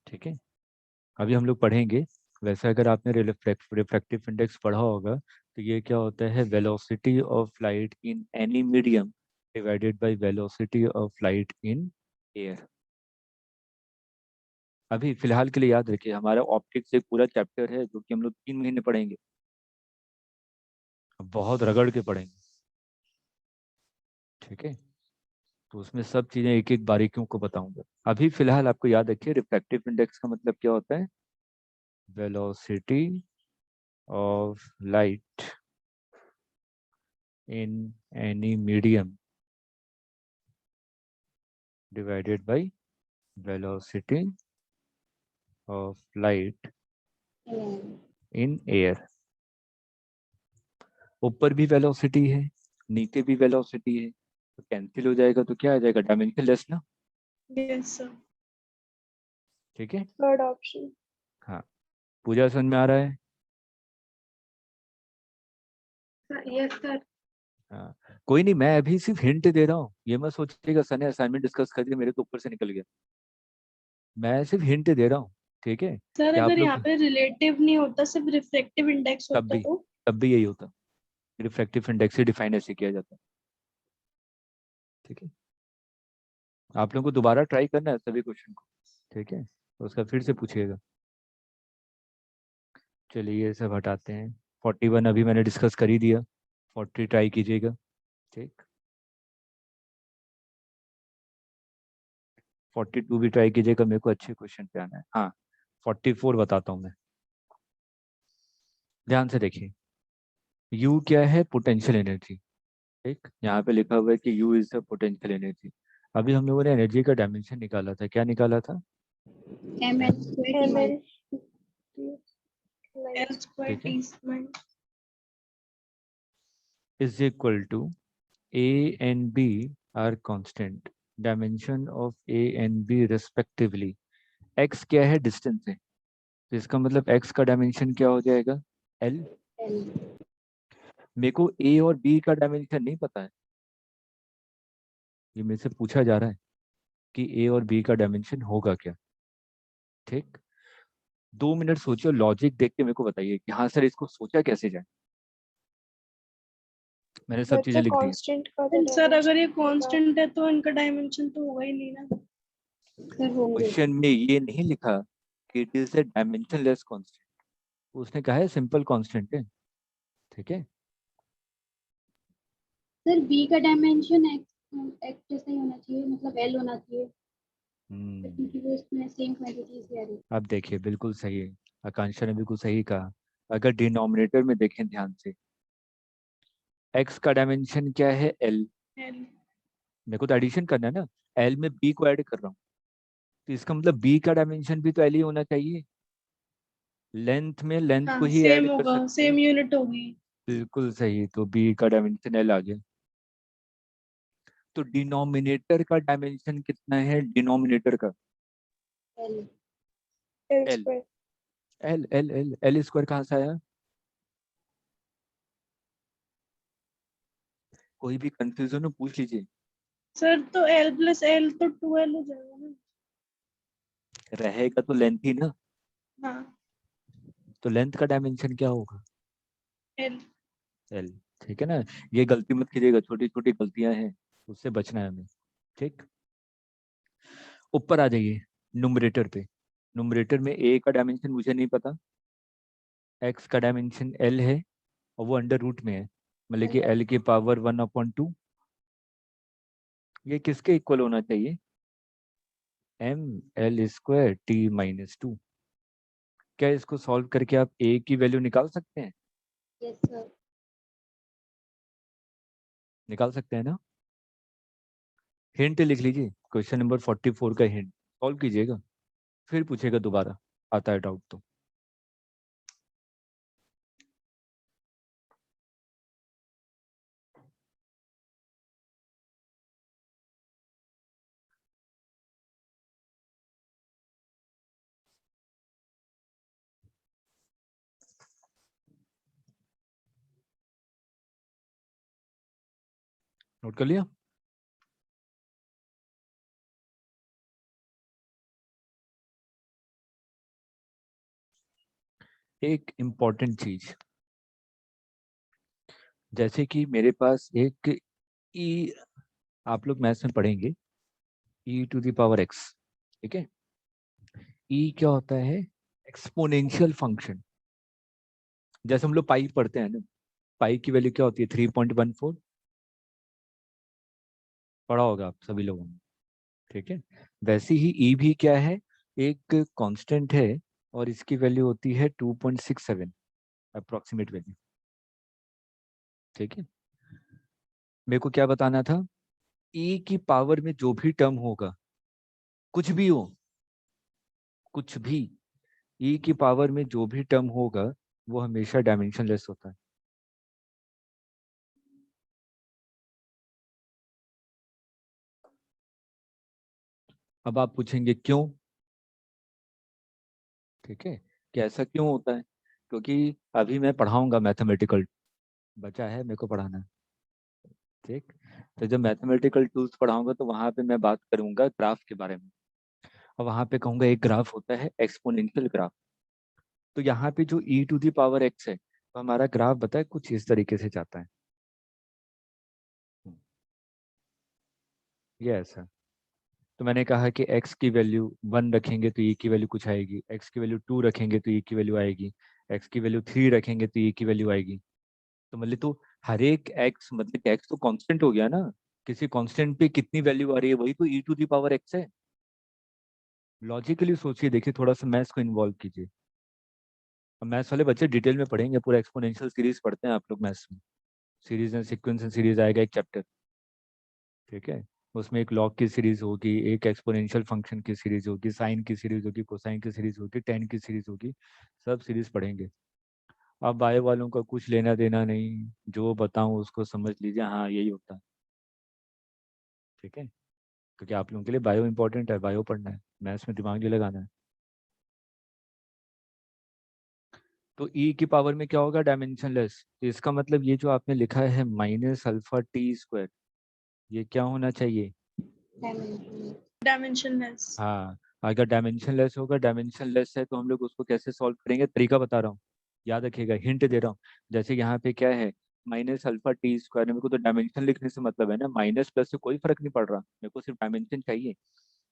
ठीक है। अभी हम लोग पढ़ेंगे, वैसे अगर आपने रिफ्रैक्टिव इंडेक्स पढ़ा होगा तो ये क्या होता है? Velocity of light in any medium divided by velocity of light in air. अभी फिलहाल के लिए याद रखिए, हमारा ऑप्टिक्स एक पूरा चैप्टर है जो कि हम लोग 3 महीने पढ़ेंगे, बहुत रगड़ के पढ़ेंगे, ठीक है। तो उसमें सब चीजें एक एक बारीकियों को बताऊंगा। अभी फिलहाल आपको याद रखिए, रिफ्रैक्टिव इंडेक्स का मतलब क्या होता है? Velocity of light in any medium divided by velocity of light in air। ऊपर भी वेलोसिटी है, नीचे भी वेलोसिटी है, तो कैंसिल हो जाएगा, तो क्या आ जाएगा? डायमेंशन लेस ना, यस सर, ठीक है। Third option. हाँ, पूजा समझ में आ रहा है? Yes, sir. हाँ, कोई नहीं, मैं अभी सिर्फ हिंट दे रहा हूँ, ये मत सोचिएगा सर ने असाइनमेंट डिस्कस कर दिया मेरे तो ऊपर से निकल गया, मैं सिर्फ हिंट दे रहा हूँ, ठीक है। सर कि आप अगर यहाँ लोग पे रिलेटिव नहीं होता, सिर्फ रिफ्रैक्टिव इंडेक्स तब होता भी तो? तब भी यही होता, रिफ्रैक्टिव इंडेक्स से डिफाइन ऐसे किया जाता है, ठीक है। आप लोगों को दोबारा ट्राई करना है सभी क्वेश्चन को, ठीक है, तो उसका फिर से पूछिएगा। चलिए ये सब हटाते हैं, 41 अभी मैंने डिस्कस कर ही दिया, 40 ट्राई कीजिएगा, ठीक। 42 भी ट्राई कीजिएगा, मेरे को अच्छे क्वेश्चन पे आना है। हाँ, 44 बताता हूँ मैं, ध्यान से देखिए। U क्या है? पोटेंशियल एनर्जी, ठीक। यहाँ पे लिखा हुआ है कि U is the potential energy. अभी हम लोगों ने एनर्जी का डायमेंशन निकाला था, क्या निकाला था? ml²t-. L² ठीक है, t-. Is equal to A and B are constant, dimension of A and B respectively। X क्या है? डिस्टेंस है, तो इसका मतलब X का डायमेंशन क्या हो जाएगा? L। L. मेरे को A और B का डायमेंशन नहीं पता है, ये मेरे से पूछा जा रहा है कि ए और बी का डायमेंशन होगा क्या। ठीक, 2 मिनट सोचिए, लॉजिक देख के मेरे को बताइए कि हाँ सर इसको सोचा कैसे जाए। मैंने सब चीजें बच्चा लिख दी है। कांस्टेंट का तो सर अगर ये dimension होगा। कांस्टेंट है तो इनका डायमेंशन तो होगा ही नहीं ना। सर होंगे। क्वेश्चन में ये नहीं लिखा कि it is a dimensionless constant, उसने कहा है सिंपल कांस्टेंट है। ठीक है, सर बी का डायमेंशन एक्स जैसा ही होना चाहिए, मतलब एल होना चाहिए, क्योंकि वो इसमें सेम क्वांटिटीज ले रही है। अब देखिए बिल्कुल सही है, आकांक्षा ने बिल्कुल सही कहा। अगर डिनोमिनेटर में देखें ध्यान से, x का डायमेंशन क्या है, l। L। मेरे को तो एडिशन करना है ना, l में b को ऐड कर रहा हूँ, तो इसका मतलब b का डायमेंशन भी तो l ही होना चाहिए। लेंथ में लेंथ को हाँ ही ऐड सेम कर होगा, सकते सेम हैं। यूनिट होगी। बिल्कुल सही, तो b का डायमेंशन l आ गया। तो डिनोमिनेटर का डायमेंशन कितना है, डिनोमिनेटर का L. L l। square। l square कहाँ से आया? कोई भी कंफ्यूजन हो पूछ लीजिए। सर तो L प्लस L तो 2L हो जाएगा ना। रहेगा तो लेंथ ही ना, हाँ तो लेंथ का डायमेंशन क्या होगा, L। l। ठीक है ना, ये गलती मत कीजिएगा, छोटी छोटी गलतियां हैं, उससे बचना है हमें। ठीक, ऊपर आ जाइए नुमरेटर पे। नुमरेटर में a का डायमेंशन मुझे नहीं पता, x का डायमेंशन l है और वो अंडर रूट में है, मतलब कि l की पावर 1/2। ये किसके इक्वल होना चाहिए, m l स्क्वायर t-2। क्या इसको सॉल्व करके आप a की वैल्यू निकाल सकते हैं? Yes sir. निकाल सकते हैं ना। हिंट लिख लीजिए, क्वेश्चन नंबर 44 का हिंट सॉल्व कीजिएगा, फिर पूछेगा दोबारा, आता है डाउट तो। नोट कर लिया। एक इम्पॉर्टेंट चीज, जैसे कि मेरे पास एक ई, आप लोग मैथ्स में पढ़ेंगे e⁻x। ठीक है, ई क्या होता है, एक्सपोनेंशियल फंक्शन। जैसे हम लोग पाई पढ़ते हैं ना, पाई की वैल्यू क्या होती है, 3.14, पढ़ा होगा आप सभी लोगों ने। ठीक है, वैसे ही ई भी क्या है, एक कांस्टेंट है और इसकी वैल्यू होती है 2.67 अप्रोक्सीमेट वैल्यू। ठीक है, मेरे को क्या बताना था, ई की पावर में जो भी टर्म होगा, कुछ भी हो, कुछ भी, ई की पावर में जो भी टर्म होगा वो हमेशा डायमेंशनलेस होता है। अब आप पूछेंगे क्यों। ठीक है, कि ऐसा क्यों होता है, क्योंकि अभी मैं पढ़ाऊंगा मैथमेटिकल, बचा है मेरे को पढ़ाना। ठीक, तो जब मैथमेटिकल टूल्स पढ़ाऊंगा तो वहां पे मैं बात करूंगा ग्राफ के बारे में, और वहां पे कहूंगा एक ग्राफ होता है एक्सपोनेंशियल ग्राफ। तो यहाँ पे जो e⁻x है, तो हमारा ग्राफ बताए कुछ इस तरीके से जाता है, ये ऐसा। तो मैंने कहा कि x की वैल्यू 1 रखेंगे तो e की वैल्यू कुछ आएगी, x की वैल्यू 2 रखेंगे तो e की वैल्यू आएगी, x की वैल्यू 3 रखेंगे तो e की वैल्यू आएगी। तो मतलब तो हर एक x, मतलब x तो कांस्टेंट हो गया ना, किसी कांस्टेंट पे कितनी वैल्यू आ रही है, वही तो e⁻x है। लॉजिकली सोचिए, देखिए थोड़ा सा मैथ्स को इन्वॉल्व कीजिए। अब मैथ्स वाले बच्चे डिटेल में पढ़ेंगे, पूरा एक्सपोनेंशियल सीरीज पढ़ते हैं आप लोग मैथ्स में, series and sequence and series आएगा एक चैप्टर। ठीक है, उसमें एक लॉग की सीरीज होगी, एक एक्सपोनेंशियल फंक्शन की सीरीज होगी, साइन की सीरीज होगी, कोसाइन की सीरीज होगी, टेन की सीरीज होगी, सब सीरीज पढ़ेंगे। अब बायो वालों का कुछ लेना देना नहीं, जो बताऊं उसको समझ लीजिए, हाँ यही होता है। ठीक है, क्योंकि आप लोगों के लिए बायो इंपॉर्टेंट है, बायो पढ़ना है, मैथ्स में दिमाग नहीं लगाना है। तो e की पावर में क्या होगा, डायमेंशनलेस। तो इसका मतलब ये जो आपने लिखा है -α t², ये क्या होना चाहिए, डायमेंशन डायमेंशनलेस। हाँ, अगर डायमेंशनलेस होगा, डायमेंशनलेस है तो हम लोग उसको कैसे सॉल्व करेंगे, तरीका बता रहा हूँ, याद रखिएगा, हिंट दे रहा हूँ। जैसे यहाँ पे क्या है, माइनस अल्फा टी स्क्वायर, मेरे को तो डायमेंशन लिखने से मतलब है ना, माइनस प्लस से कोई फर्क नहीं पड़ रहा, मेरे को सिर्फ डायमेंशन चाहिए।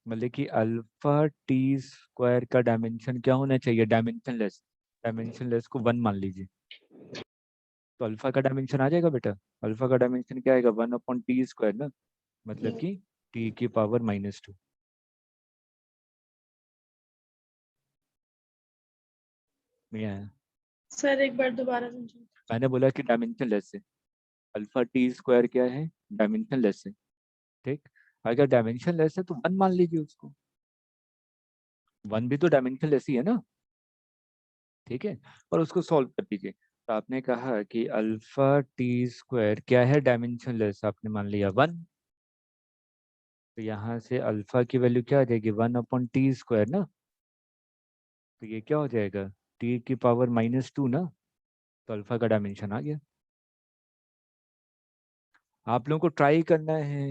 मतलब कि अल्फा टी स्क्वायर का डायमेंशन क्या होना चाहिए, डायमेंशनलेस। डायमेंशनलेस को 1 मान लीजिए, तो अल्फा का डायमेंशन आ जाएगा बेटा। अल्फा का डायमेंशन क्या आएगा, 1/t² ना, मतलब कि t की पावर -2। सर एक बार दोबारा समझो। मैंने बोला कि डायमेंशन लेस है, अल्फा टी स्क्वायर क्या है, डायमेंशन लेस है। ठीक, अगर डायमेंशन लेस है तो 1 मान लीजिए उसको, 1 भी तो डायमेंशन लेस ही है ना। ठीक है, और उसको सॉल्व कर दीजिए। तो आपने कहा कि अल्फा टी स्क्वायर क्या है, डायमेंशन लेस, आपने मान लिया 1। तो यहाँ से अल्फा की वैल्यू क्या आ जाएगी, 1/t² ना। तो ये क्या हो जाएगा, t की पावर -2 ना। तो अल्फा का डायमेंशन आ गया। आप लोगों को ट्राई करना है,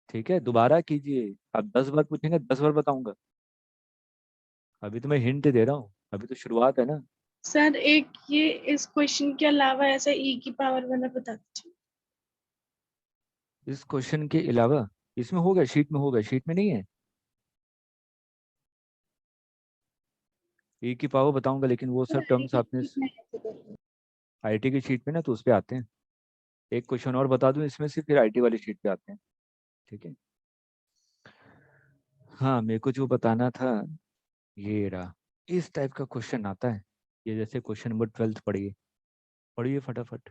ठीक है, दोबारा कीजिए। आप 10 बार पूछेंगे, 10 बार बताऊंगा। अभी तो मैं हिंट दे रहा हूँ, अभी तो शुरुआत है ना। सर एक ये इस क्वेश्चन के अलावा ऐसा e की पावर वाला बता दीजिए। इस क्वेश्चन के अलावा इसमें होगा, शीट में होगा, शीट में नहीं है। e की पावर बताऊंगा, लेकिन वो सब टर्म्स आपने आईटी की शीट में ना, तो उस पर आते हैं। एक क्वेश्चन और बता दूं इसमें से, फिर आईटी वाली शीट पे आते हैं। ठीक है, हाँ, मेरे को जो बताना था ये रहा। इस टाइप का क्वेश्चन आता है, ये जैसे क्वेश्चन नंबर 12 पढ़िए, पढ़िए फटाफट।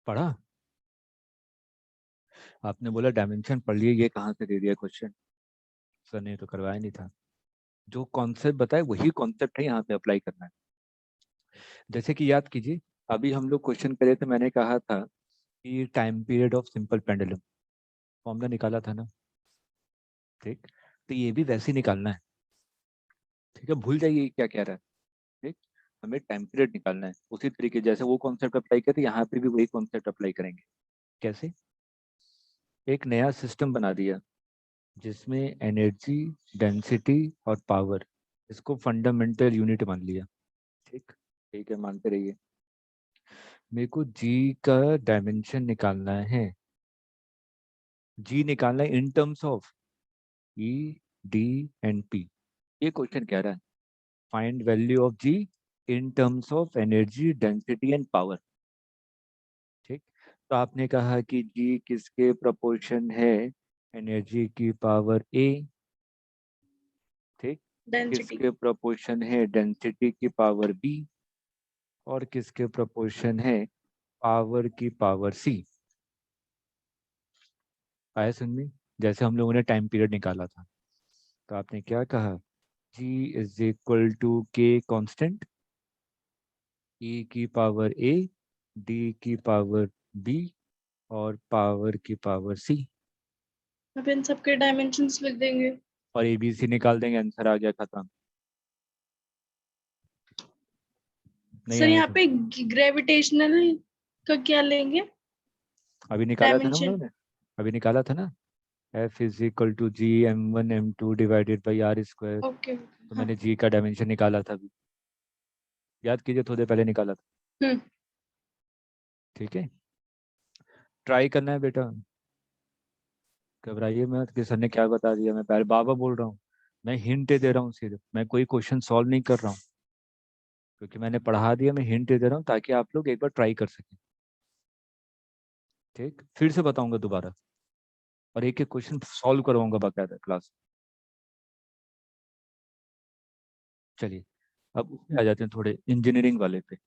पढ़ा, आपने बोला डायमेंशन पढ़ लिए, ये कहाँ से दे दिया क्वेश्चन, सर ने तो करवाया नहीं था। जो कॉन्सेप्ट बताए वही कॉन्सेप्ट है, यहाँ पे अप्लाई करना है। जैसे कि याद कीजिए, अभी हम लोग क्वेश्चन करे थे, मैंने कहा था कि time period of simple pendulum, formula निकाला था ना। ठीक, तो ये भी वैसे ही निकालना है। ठीक है, भूल जाइए क्या कह रहा है। ठीक, हमें टाइम पीरियड निकालना है, उसी तरीके जैसे वो कॉन्सेप्ट अप्लाई करते, यहाँ पे भी वही कॉन्सेप्ट अप्लाई करेंगे। कैसे, एक नया सिस्टम बना दिया जिसमें एनर्जी, डेंसिटी और पावर, इसको फंडामेंटल यूनिट मान लिया। ठीक, ठीक है, मानते रहिए। मेरे को जी का डायमेंशन निकालना है, जी निकालना है in terms of E, D and P. ये क्वेश्चन कह रहा है, find value of G in terms of energy, density and power. ठीक, तो आपने कहा कि जी किसके प्रोपोर्शन है, एनर्जी की पावर ए। ठीक, डेंसिटी। किसके प्रोपोर्शन है, डेंसिटी की पावर बी, और किसके प्रोपोर्शन है, पावर की पावर सी। आया समझ में, जैसे हम लोगों ने टाइम पीरियड निकाला था, तो आपने क्या कहा, G इज इक्वल टू के कॉन्स्टेंट, E की पावर A, D की पावर B, और पावर की पावर C। अब इन सबके डायमेंशंस लिख देंगे। और ABC निकाल देंगे, आंसर आ गया, खत्म। नहीं सर आया यहाँ तो पे ग्रेविटेशनल का क्या लेंगे, अभी निकाला था ना हम डायमेंशन। लोगों ने, अभी निकाला था ना, F is equal to G m1 m2 divided by R²। Okay. तो हाँ। मैंने G का डायमेंशन निकाला था अभी, याद कीजिए, थोड़ी देर पहले निकाला था। हम्म। ठीक है, ट्राई करना है बेटा, घबराइए मत कि सर ने क्या बता दिया, मैं पहले बाबा बोल रहा हूँ, मैं हिंट दे रहा हूँ सिर्फ, मैं कोई क्वेश्चन सॉल्व नहीं कर रहा हूँ, क्योंकि मैंने पढ़ा दिया, मैं हिंट दे रहा हूँ ताकि आप लोग एक बार ट्राई कर सकें। ठीक, फिर से बताऊंगा दोबारा, और एक एक क्वेश्चन सॉल्व करवाऊंगा बाकायदा क्लास। चलिए, अब उसमें आ जाते हैं थोड़े इंजीनियरिंग वाले पे।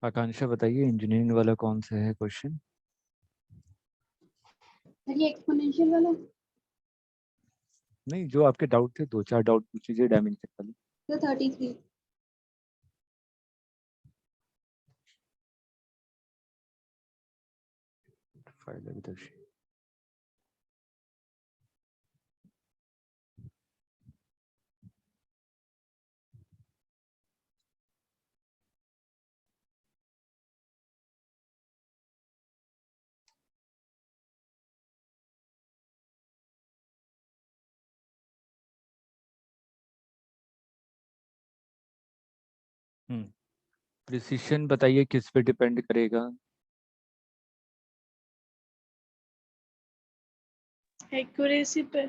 आकांक्षा बताइए इंजीनियरिंग वाला कौन सा है क्वेश्चन? सर ये एक्सपोनेंशियल वाला नहीं, जो आपके डाउट थे 2-4 डाउट पूछ लीजिए डायमेंशन वाले। तो 33 फाइल अभी तक प्रिसिशन बताइए किस पे डिपेंड करेगा? एक्यूरेसी पे।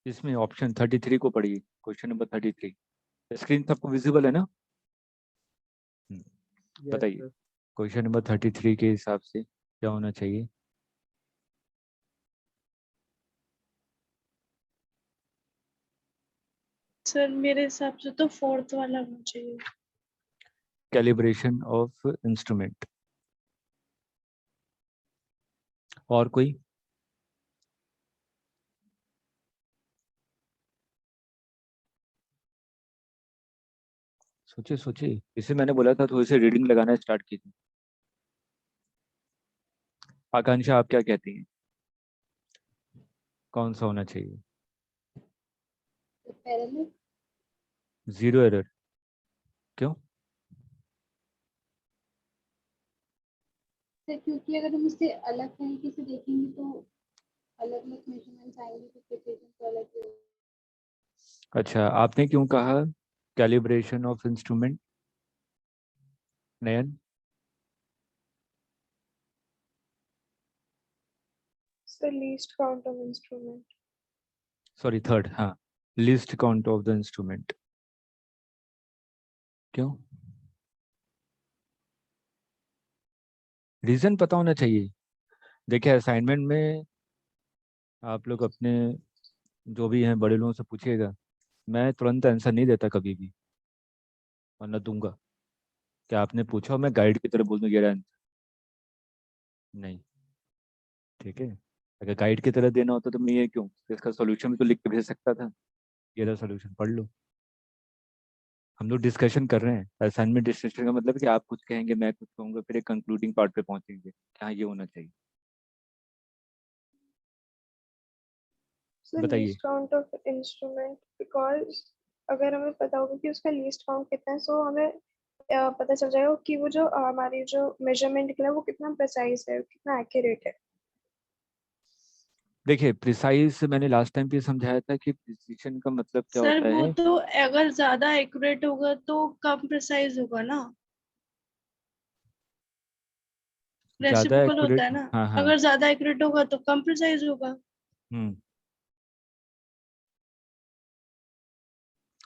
इसमें ऑप्शन 33 को पढ़िए, क्वेश्चन नंबर 33। स्क्रीन सबको विजिबल है ना? Yes, बताइए sir. क्वेश्चन नंबर 33 के हिसाब से क्या होना चाहिए? सर मेरे हिसाब से तो फोर्थ वाला होना चाहिए। Calibration of instrument. और कोई? सोचिए सोचिए, इसे मैंने बोला था तो इसे रीडिंग लगाना स्टार्ट कीजिए। आकांक्षा आप क्या कहती हैं, कौन सा होना चाहिए? पैरेलल। 0 एरर। क्यों? सर क्योंकि अगर हम इसे अलग तरीके से देखेंगे तो अलग अलग मेजरमेंट्स आएंगे तो प्रिसिजन तो अलग ही होगा। अच्छा, आपने क्यों कहा calibration of instrument? Nayan? So least count of instrument. Sorry, third, हाँ, least count of the instrument. क्यों? रीजन पता होना चाहिए। देखिए असाइनमेंट में आप लोग अपने जो भी हैं बड़े लोगों से पूछिएगा, मैं तुरंत आंसर नहीं देता कभी भी, और न दूंगा। क्या आपने पूछा और मैं गाइड की तरह बोल दूं ये आंसर? नहीं, ठीक है। अगर गाइड की तरह देना होता तो मैं ये क्यों, इसका सोल्यूशन भी तो लिख के भेज सकता था, ये रहा सोल्यूशन, पढ़ लो। हम लोग डिस्कशन कर रहे हैं, असाइनमेंट डिस्कशन का मतलब है कि आप कुछ कहेंगे मैं कुछ कहूँगा, फिर एक कंक्लूडिंग पार्ट पे पहुंचेंगे क्या ये होना चाहिए। So बताइए। least count of instrument because अगर हमें पता होगा कि उसका least count कितना है, so हमें पता चल जाएगा कि वो जो हमारी जो मेजरमेंट निकला है वो कितना प्रिसाइज है, कितना एक्यूरेट है। देखिए प्रिसाइज मैंने लास्ट टाइम भी समझाया था कि प्रिसिशन का मतलब क्या सर होता वो है। तो अगर ज्यादा एक्यूरेट होगा तो कम प्रिसाइज होगा ना, ज्यादा रेसिप्रोकल होता एक्यूरेट, है ना। हाँ हाँ। अगर ज्यादा एक्यूरेट होगा तो कम प्रिसाइज होगा। हम्म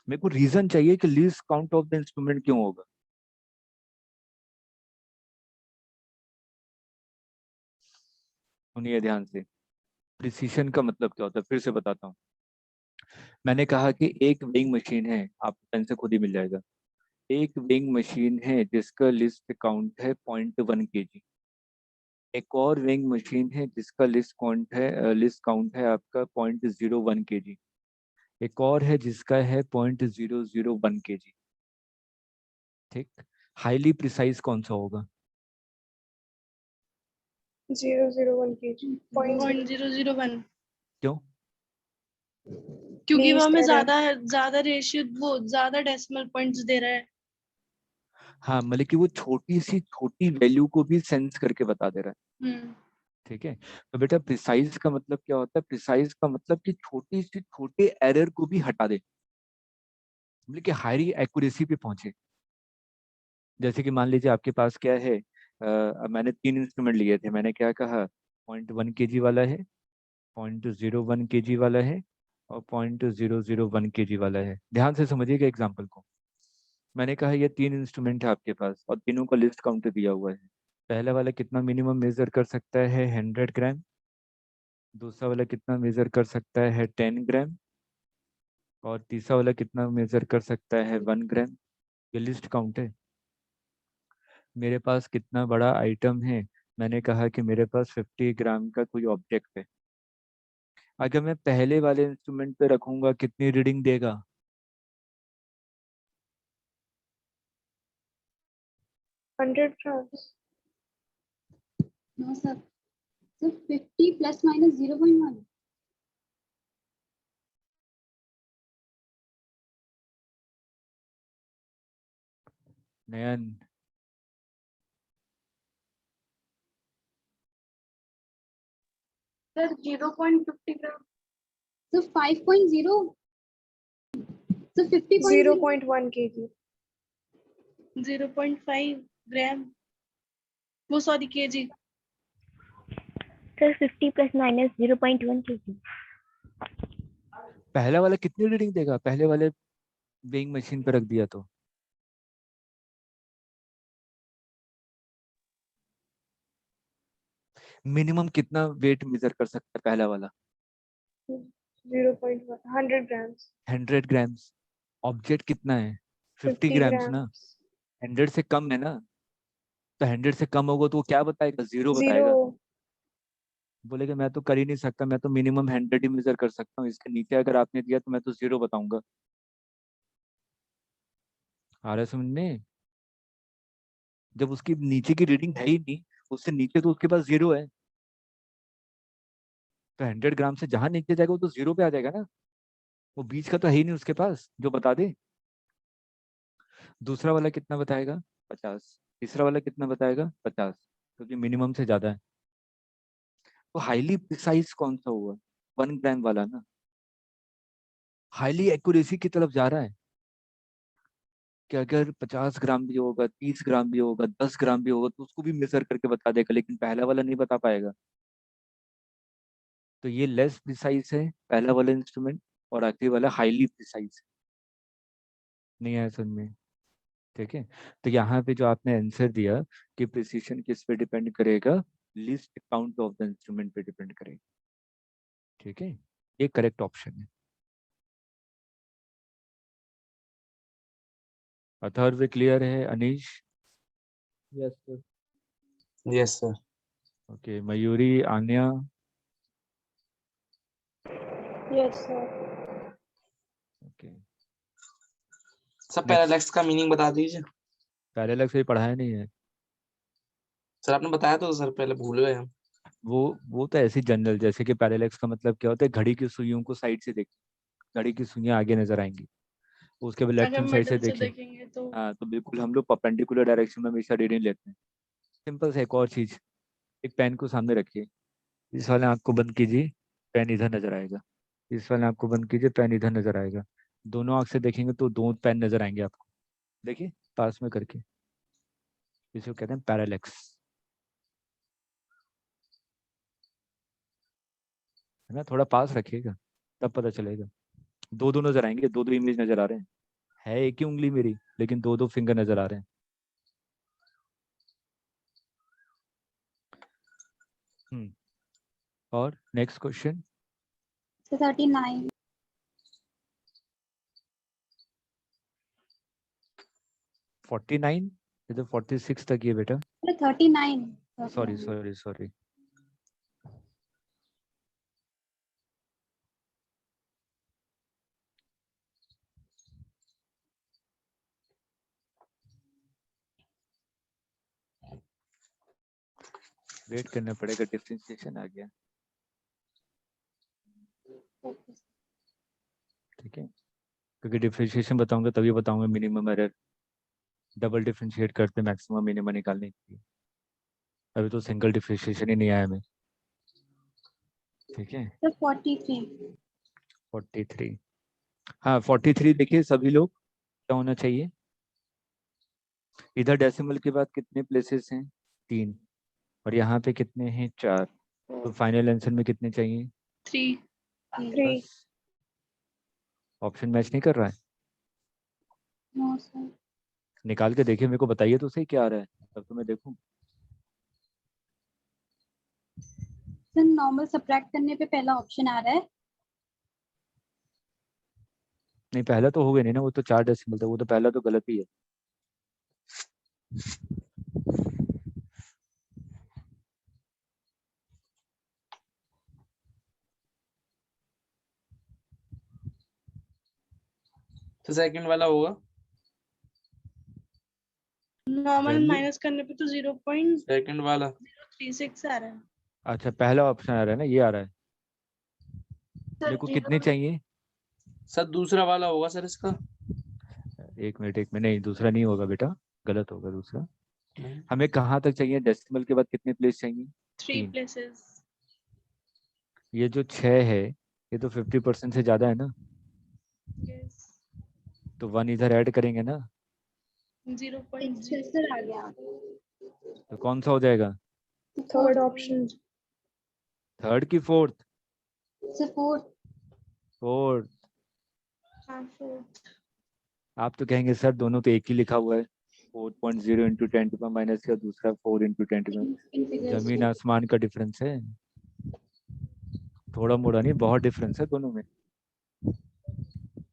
मेरे को रीजन चाहिए कि least count of the instrument क्यों होगा। सुनिए ध्यान से, प्रिसीशन का मतलब क्या होता है फिर से बताता हूँ। मैंने कहा कि एक वेइंग मशीन है, आपको पेन से खुद ही मिल जाएगा। एक वेइंग मशीन है जिसका लिस्ट काउंट है 0.1 kg। एक और वेइंग मशीन है जिसका लिस्ट काउंट है आपका 0.01 kg। एक और है जिसका है 0.001 kg। ठीक, हाईली प्रिसाइज कौन सा होगा? 001 kg. पॉइंट 0.0. 001, क्यों? क्योंकि वो Least हमें error. ज्यादा रेशियो, वो ज्यादा डेसिमल पॉइंट्स दे रहा है। हाँ, मतलब कि वो छोटी सी छोटी वैल्यू को भी सेंस करके बता दे रहा है। हम्म। ठीक है, तो बेटा प्रिसाइज का मतलब क्या होता है? प्रिसाइज का मतलब कि छोटी सी छोटे एरर को भी हटा दे, मतलब कि हाई एक्यूरेसी पे पहुंचे। जैसे कि मान लीजिए आपके पास क्या है, अब मैंने 3 इंस्ट्रूमेंट लिए थे, मैंने क्या कहा, 0.1 kg वाला है, 0.01 kg वाला है, और 0.001 kg वाला है। ध्यान से समझिएगा एग्जाम्पल को। मैंने कहा ये 3 इंस्ट्रूमेंट है आपके पास और तीनों का लिस्ट काउंट दिया हुआ है। पहला वाला कितना मिनिमम मेजर कर सकता है? 100 ग्राम। दूसरा वाला कितना मेजर कर सकता है? 10 ग्राम। और तीसरा वाला कितना मेजर कर सकता है? 1 ग्राम। ये लिस्ट काउंट है। मेरे पास कितना बड़ा आइटम है? मैंने कहा कि मेरे पास 50 ग्राम का कोई ऑब्जेक्ट है। अगर मैं पहले वाले इंस्ट्रूमेंट पे रखूंगा कितनी रीडिंग देगा? 100 grams. No sir, sir 50 plus minus 0.1। Nayan, sir 0.50 gram. Sir 5.0, sir 50.0, 0.1 kg. 0.5 gram, वो sorry kg. Sir 50 plus minus 0.1 kg। पहला वाला कितनी रीडिंग देगा? पहले वाले वेइंग मशीन पे रख दिया तो मिनिमम कितना वेट मेजर कर सकता है पहला वाला? 0.1 100 grams. 100 ग्राम्स। ऑब्जेक्ट कितना है? 50 50 ग्राम्स ना। grams. 100 से कम है ना, तो 100 से कम होगा तो वो क्या बताएगा? 0 Zero. बताएगा। बोलेगा मैं तो कर ही नहीं सकता, मैं तो मिनिमम 100 ही मेजर कर सकता हूँ, इसके नीचे अगर आपने दिया तो मैं तो 0 बताऊंगा। आ रहा है समझ में? जब उसकी नीचे की रीडिंग है ही नहीं, उससे नीचे तो उसके पास 0 है, तो 100 ग्राम से जहां नीचे जाएगा वो तो 0 पे आ जाएगा ना। वो बीच का तो है ही नहीं उसके पास जो बता दे। दूसरा वाला कितना बताएगा? 50। तीसरा वाला कितना बताएगा? 50, क्योंकि मिनिमम से ज्यादा है। तो हाईली प्रिसाइज कौन सा हुआ? 1 ग्राम वाला ना। हाईली एक्यूरेसी की तरफ जा रहा है कि अगर 50 ग्राम भी होगा, 30 ग्राम भी होगा, 10 ग्राम भी होगा तो उसको भी मेजर करके बता देगा, लेकिन पहला वाला नहीं बता पाएगा। तो ये लेस प्रिसाइज है पहला वाला इंस्ट्रूमेंट, और आखिरी वाला हाईली प्रिसाइज। नहीं आया समझ में? ठीक है। तो यहाँ पे जो आपने आंसर दिया कि प्रिसीशन किस पे डिपेंड करेगा? Least count of the instrument पे डिपेंड करेगा। ठीक है, ये करेक्ट ऑप्शन है। अथर्व क्लियर है? Anish? Yes sir. Yes sir. Okay, Mayuri, Aanya? Yes, sir. Okay. Sir parallax का मीनिंग बता दीजिए। पैरेलक्स भी पढ़ाया नहीं है। सर आपने बताया तो सर, पहले भूल गए हम। वो तो ऐसे जनरल, जैसे कि पैरेलक्स का मतलब क्या होता है? घड़ी की सुइयों को साइड से देख, घड़ी की सुइयां आगे नजर आएंगी, उसके बाद लेफ्ट अगर हैंड साइड से मिडल से देखें। देखेंगे तो हाँ, तो बिल्कुल हम लोग परपेंडिकुलर डायरेक्शन में हमेशा रीडिंग लेते हैं। सिंपल से एक और चीज, एक पेन को सामने रखिए, इस वाले आंख को बंद कीजिए, पेन इधर नजर आएगा। इस वाले आंख को बंद कीजिए, पेन इधर नजर आएगा। दोनों आंख से देखेंगे तो दो पेन नजर आएंगे आपको। देखिए पास में करके, इसको कहते हैं पैरेलैक्स, है ना? थोड़ा पास रखिएगा तब पता चलेगा। दो दो नजर आएंगे, दो दो इमेज नजर आ रहे हैं। है एक ही उंगली मेरी, लेकिन दो दो फिंगर नजर आ रहे हैं। और नेक्स्ट क्वेश्चन। सर 39। 49? ये तो 46 तक ही है बेटा। Sir 39। Sorry sorry sorry. Wait करना पड़ेगा, डिफरेंशिएशन आ गया। ठीक है, क्योंकि डिफरेंशिएशन बताऊंगा तभी बताऊंगा मिनिमम एरर। डबल डिफरेंशिएट करते मैक्सिमम मिनिमम निकालने के लिए। अभी तो सिंगल डिफरेंशिएशन ही नहीं आया हमें। ठीक है, सर 43। 43। हाँ 43 देखिए सभी लोग, क्या होना चाहिए? इधर डेसिमल के बाद कितने प्लेसेस हैं? 3। और यहाँ पे कितने हैं? 4। तो फाइनल आंसर में कितने चाहिए? 3। 3. बस। ऑप्शन मैच नहीं कर रहा है? No sir. निकाल के देखिए, मेरे को बताइए तो सही क्या आ रहा है, तब तो मैं देखूं। सर नॉर्मल सब्ट्रैक्ट करने पे पहला ऑप्शन आ रहा है। नहीं पहला तो हो गया नहीं ना, वो तो 4 डेसिमल था, वो तो पहला तो गलत ही है। तो सेकंड वाला होगा, नॉर्मल Value? माइनस करने पे तो 0.036 सेकंड वाला। आ रहा है। अच्छा पहला ऑप्शन आ रहा है ना, ये आ रहा है। मेरे को कितने चाहिए? सर दूसरा वाला होगा सर इसका। एक मिनट नहीं, दूसरा नहीं होगा बेटा, गलत होगा दूसरा। हमें कहाँ तक चाहिए? डेसिमल के बाद कितने प्लेस चाहिए? 3 3। प्लेसेस। ये जो 6 है ये तो 50% से ज्यादा है ना, यस। तो 1 इधर ऐड करेंगे ना, 0.0 एक्सेसर आ गया। तो कौन सा हो जाएगा? Third option. थर्ड की फोर्थ? सपोर्ट। फोर्थ। हाँ 4। आप तो कहेंगे सर दोनों तो एक ही लिखा हुआ है, 4.0 इंटू 10⁻⁻, या दूसरा 4 इंटू 10⁻। इन फिगर्स जमीन आसमान का डिफरेंस है, थोड़ा मोड़ा नहीं, बहुत डिफरेंस है दोनों में।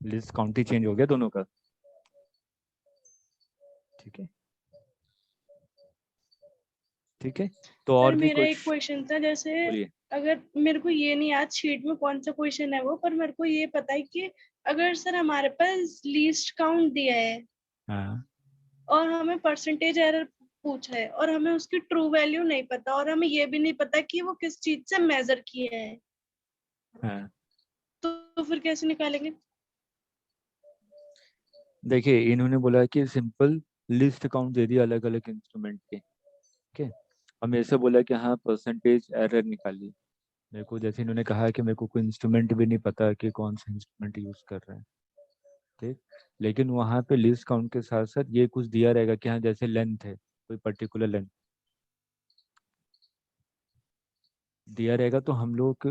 लिस्ट काउंट ही चेंज हो गया दोनों का। ठीक है, ठीक है। तो सर और भी मेरा एक कुछ क्वेश्चन था, जैसे बोलिए। अगर मेरे को ये नहीं याद शीट में कौन सा क्वेश्चन है वो, पर मेरे को ये पता है कि अगर सर हमारे पास लीस्ट काउंट दिया है हाँ और हमें परसेंटेज एरर पूछा है और हमें उसकी ट्रू वैल्यू नहीं पता और हमें ये भी नहीं पता कि वो किस चीज से मेजर किया है, हाँ, तो फिर कैसे निकालेंगे? देखिए इन्होंने बोला कि सिंपल लिस्ट काउंट दे दिया अलग अलग इंस्ट्रूमेंट के। ठीक है, और मेरे से बोला कि हाँ परसेंटेज एरर निकालिए। मेरे को जैसे इन्होंने कहा कि मेरे को कोई इंस्ट्रूमेंट भी नहीं पता कि कौन सा इंस्ट्रूमेंट यूज कर रहे हैं। ठीक, लेकिन वहाँ पे लिस्ट काउंट के साथ साथ ये कुछ दिया रहेगा कि हाँ जैसे लेंथ है, कोई पर्टिकुलर लेंथ दिया रहेगा, तो हम लोग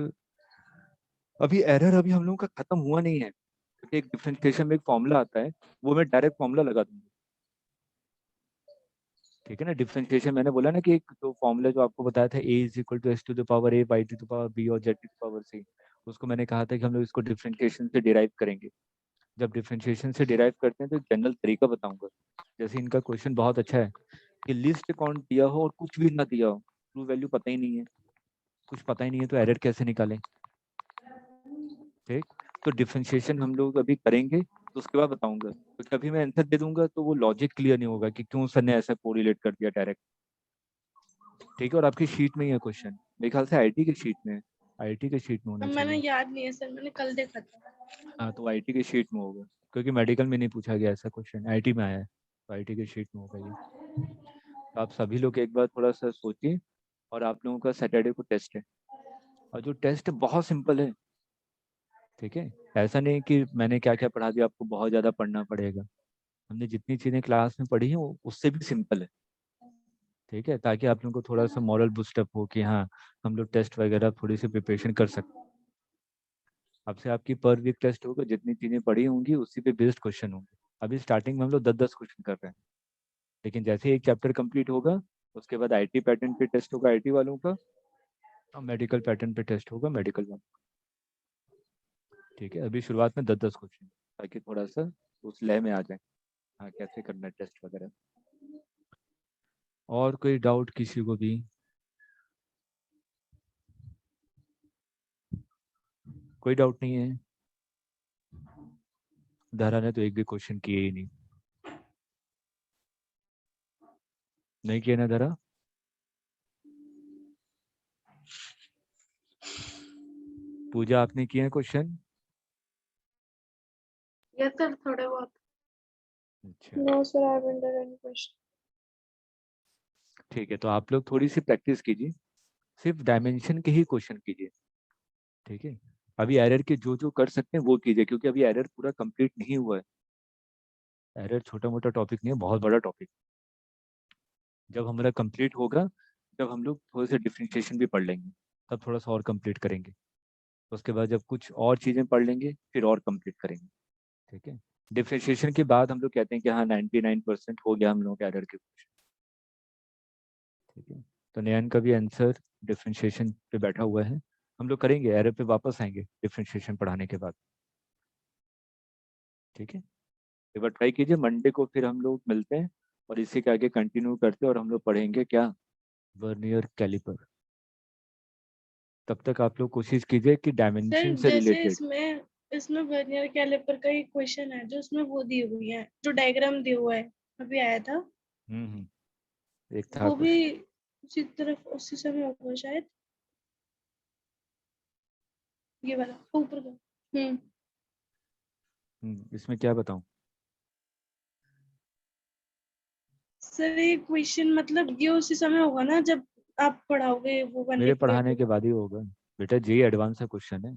अभी एरर अभी हम लोगों का खत्म हुआ नहीं है, क्योंकि एक डिफरेंशिएशन में एक फॉर्मूला आता है, वो मैं डायरेक्ट फॉर्मूला लगा दूंगा। ठीक है ना, डिफरेंशिएशन मैंने बोला ना कि एक तो फॉर्मूला जो आपको बताया था, a is equal to x to the power a y to the power b और z to the power c, उसको मैंने कहा था कि हम लोग इसको डिफरेंशिएशन से डिराइव करेंगे। जब डिफरेंशिएशन से डिराइव करते हैं तो एक जनरल तरीका बताऊंगा। जैसे इनका क्वेश्चन बहुत अच्छा है कि लिस्ट काउंट दिया हो और कुछ भी ना दिया हो, ट्रू वैल्यू पता ही नहीं है, कुछ पता ही नहीं है, तो एरर कैसे निकालें? ठीक, तो डिफरेंशिएशन हम लोग अभी करेंगे तो उसके बाद बताऊंगा, क्योंकि अभी मैं आंसर दे दूंगा तो वो लॉजिक क्लियर नहीं होगा कि क्यों सर ने ऐसा कोरिलेट कर दिया डायरेक्ट। ठीक है, और आपकी शीट में ही है क्वेश्चन, मेरे ख्याल से आईटी की शीट में है, आईटी की शीट में होना अब मैंने चाहिए। याद नहीं है सर, मैंने कल देखा था। हाँ तो आईटी की शीट में होगा, क्योंकि मेडिकल में नहीं पूछा गया ऐसा क्वेश्चन, आईटी में आया है, तो आईटी की शीट में होगा ये। तो आप सभी लोग एक बार थोड़ा सा सोचिए, और आप लोगों का सैटरडे को टेस्ट है, और जो टेस्ट है बहुत सिंपल है। ठीक है, ऐसा नहीं कि मैंने क्या क्या पढ़ा दिया आपको बहुत ज़्यादा पढ़ना पड़ेगा, हमने जितनी चीज़ें क्लास में पढ़ी हैं वो उससे भी सिंपल है। ठीक है, ताकि आप लोगों को थोड़ा सा मॉरल बूस्टअप हो कि हाँ हम लोग टेस्ट वगैरह थोड़ी सी प्रिपरेशन कर सकते हैं। आपसे आपकी पर वीक टेस्ट होगा, जितनी चीज़ें पढ़ी होंगी उसी पे बेस्ड क्वेश्चन होंगे। अभी स्टार्टिंग में हम लोग 10-10 क्वेश्चन कर रहे हैं, लेकिन जैसे ही एक चैप्टर कंप्लीट होगा उसके बाद आईटी पैटर्न पे टेस्ट होगा आईटी वालों का, और मेडिकल पैटर्न पे टेस्ट होगा मेडिकल वालों का। ठीक है, अभी शुरुआत में 10-10 क्वेश्चन, ताकि थोड़ा सा उस लय में आ जाए हाँ कैसे करना है टेस्ट वगैरह। और कोई डाउट किसी को भी? कोई डाउट नहीं है? धारा ने तो एक भी क्वेश्चन किए ही नहीं, नहीं किया ना धारा? पूजा आपने किए हैं क्वेश्चन? यस सर, थोड़े बहुत। अच्छा No, sir, I haven't done any question. ठीक है, तो आप लोग थोड़ी सी प्रैक्टिस कीजिए, सिर्फ डायमेंशन के ही क्वेश्चन कीजिए। ठीक है, अभी एरर के जो जो कर सकते हैं वो कीजिए, क्योंकि अभी एरर पूरा कंप्लीट नहीं हुआ है। एरर छोटा मोटा टॉपिक नहीं है, बहुत बड़ा टॉपिक। जब हमारा कंप्लीट होगा जब हम लोग थोड़े से डिफ्रेंशिएशन भी पढ़ लेंगे, तब थोड़ा सा और कंप्लीट करेंगे। उसके बाद जब कुछ और चीज़ें पढ़ लेंगे फिर और कंप्लीट करेंगे। ठीक है, डिफ्रेंशिएशन के बाद हम लोग कहते हैं कि हाँ 99% हो गया हम लोगों के एरर के क्वेश्चन। ठीक है, तो नयन का भी आंसर डिफ्रेंशिएशन पे बैठा हुआ है, हम लोग करेंगे, एरर पे वापस आएंगे डिफ्रेंशिएशन पढ़ाने के बाद। ठीक है, एक बार ट्राई कीजिए। मंडे को फिर हम लोग मिलते हैं और इसी के आगे कंटिन्यू करते हैं और हम लोग पढ़ेंगे क्या, वर्नियर कैलिपर। तब तक आप लोग कोशिश कीजिए कि सर डायमेंशन से जैसे रिलेटेड। इसमें वर्नियर कैलिपर का एक क्वेश्चन है जो उसमें वो दी हुई है, जो डायग्राम दिया हुआ है अभी आया था, एक था वो भी कुछ उसी समय होगा शायद, ये वाला ऊपर का। इसमें क्या बताऊं? सर ये क्वेश्चन मतलब ये उसी समय होगा ना जब आप पढ़ाओगे वो बनने मेरे के लिए पढ़ाने के बाद ही होगा बेटा, जेई एडवांस का क्वेश्चन है,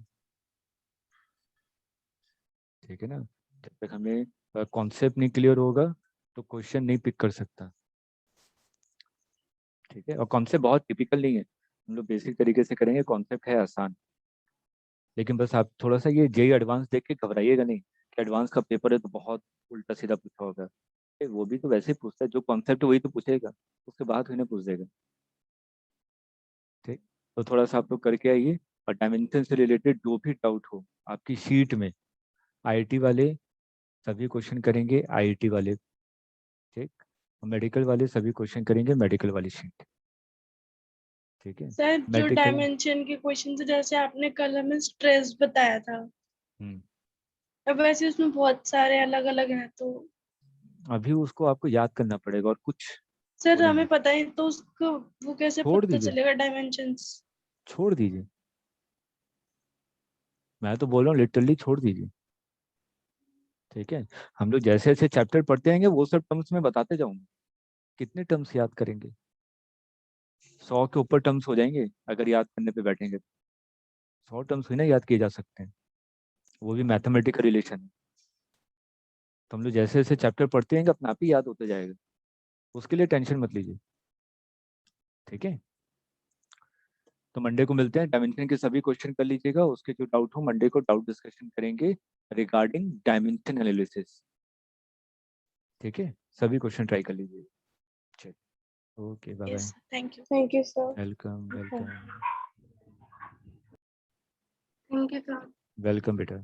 ठीक है ना। जब तक हमें कॉन्सेप्ट नहीं क्लियर होगा तो क्वेश्चन नहीं पिक कर सकता, ठीक है। और कॉन्सेप्ट बहुत टिपिकल नहीं है, हम लोग बेसिक तरीके से करेंगे, कॉन्सेप्ट है आसान। लेकिन बस आप थोड़ा सा ये जेई एडवांस देख के घबराइएगा नहीं कि एडवांस का पेपर है तो बहुत उल्टा सीधा पूछा होगा। वो भी तो वैसे ही पूछता है, जो कॉन्सेप्ट है वही तो पूछेगा, उसके बाद ही नहीं पूछ देगा, ठीक। तो थोड़ा सा आप लोग करके आइए, और डायमेंशन से रिलेटेड जो भी डाउट हो आपकी शीट में, आईआईटी वाले सभी क्वेश्चन करेंगे आईआईटी वाले, ठीक। और मेडिकल वाले सभी क्वेश्चन करेंगे मेडिकल वाली शीट, ठीक है। सर जो मेडिकल डायमेंशन के क्वेश्चन थे जैसे आपने कल हमें स्ट्रेस बताया था, अब वैसे उसमें बहुत सारे अलग अलग हैं तो अभी उसको आपको याद करना पड़ेगा और कुछ सर थोड़ी हमें है। पता है तो उसको वो कैसे छोड़ पता दीजिए, चलेगा डायमेंशंस? छोड़ दीजिए, मैं तो बोल रहा हूँ लिटरली छोड़ दीजिए, ठीक है। हम लोग जैसे जैसे चैप्टर पढ़ते रहेंगे वो सब टर्म्स में बताते जाऊंगा। कितने टर्म्स याद करेंगे? 100 के ऊपर टर्म्स हो जाएंगे अगर याद करने पे बैठेंगे। 100 टर्म्स ही ना याद किए जा सकते हैं, वो भी मैथमेटिकल रिलेशन है। तो हम लोग जैसे जैसे चैप्टर पढ़ते रहेंगे अपना आप ही याद होते जाएगा, उसके लिए टेंशन मत लीजिए, ठीक है। तो मंडे को मिलते हैं, डायमेंशन के सभी क्वेश्चन कर लीजिएगा, उसके जो डाउट हो मंडे को डाउट डिस्कशन करेंगे रिगार्डिंग डायमेंशन एनालिसिस, ठीक है। सभी क्वेश्चन ट्राई कर लीजिए, चलिए okay bye bye. Yes thank you. Thank you sir. Welcome welcome thank you sir. Welcome बेटा।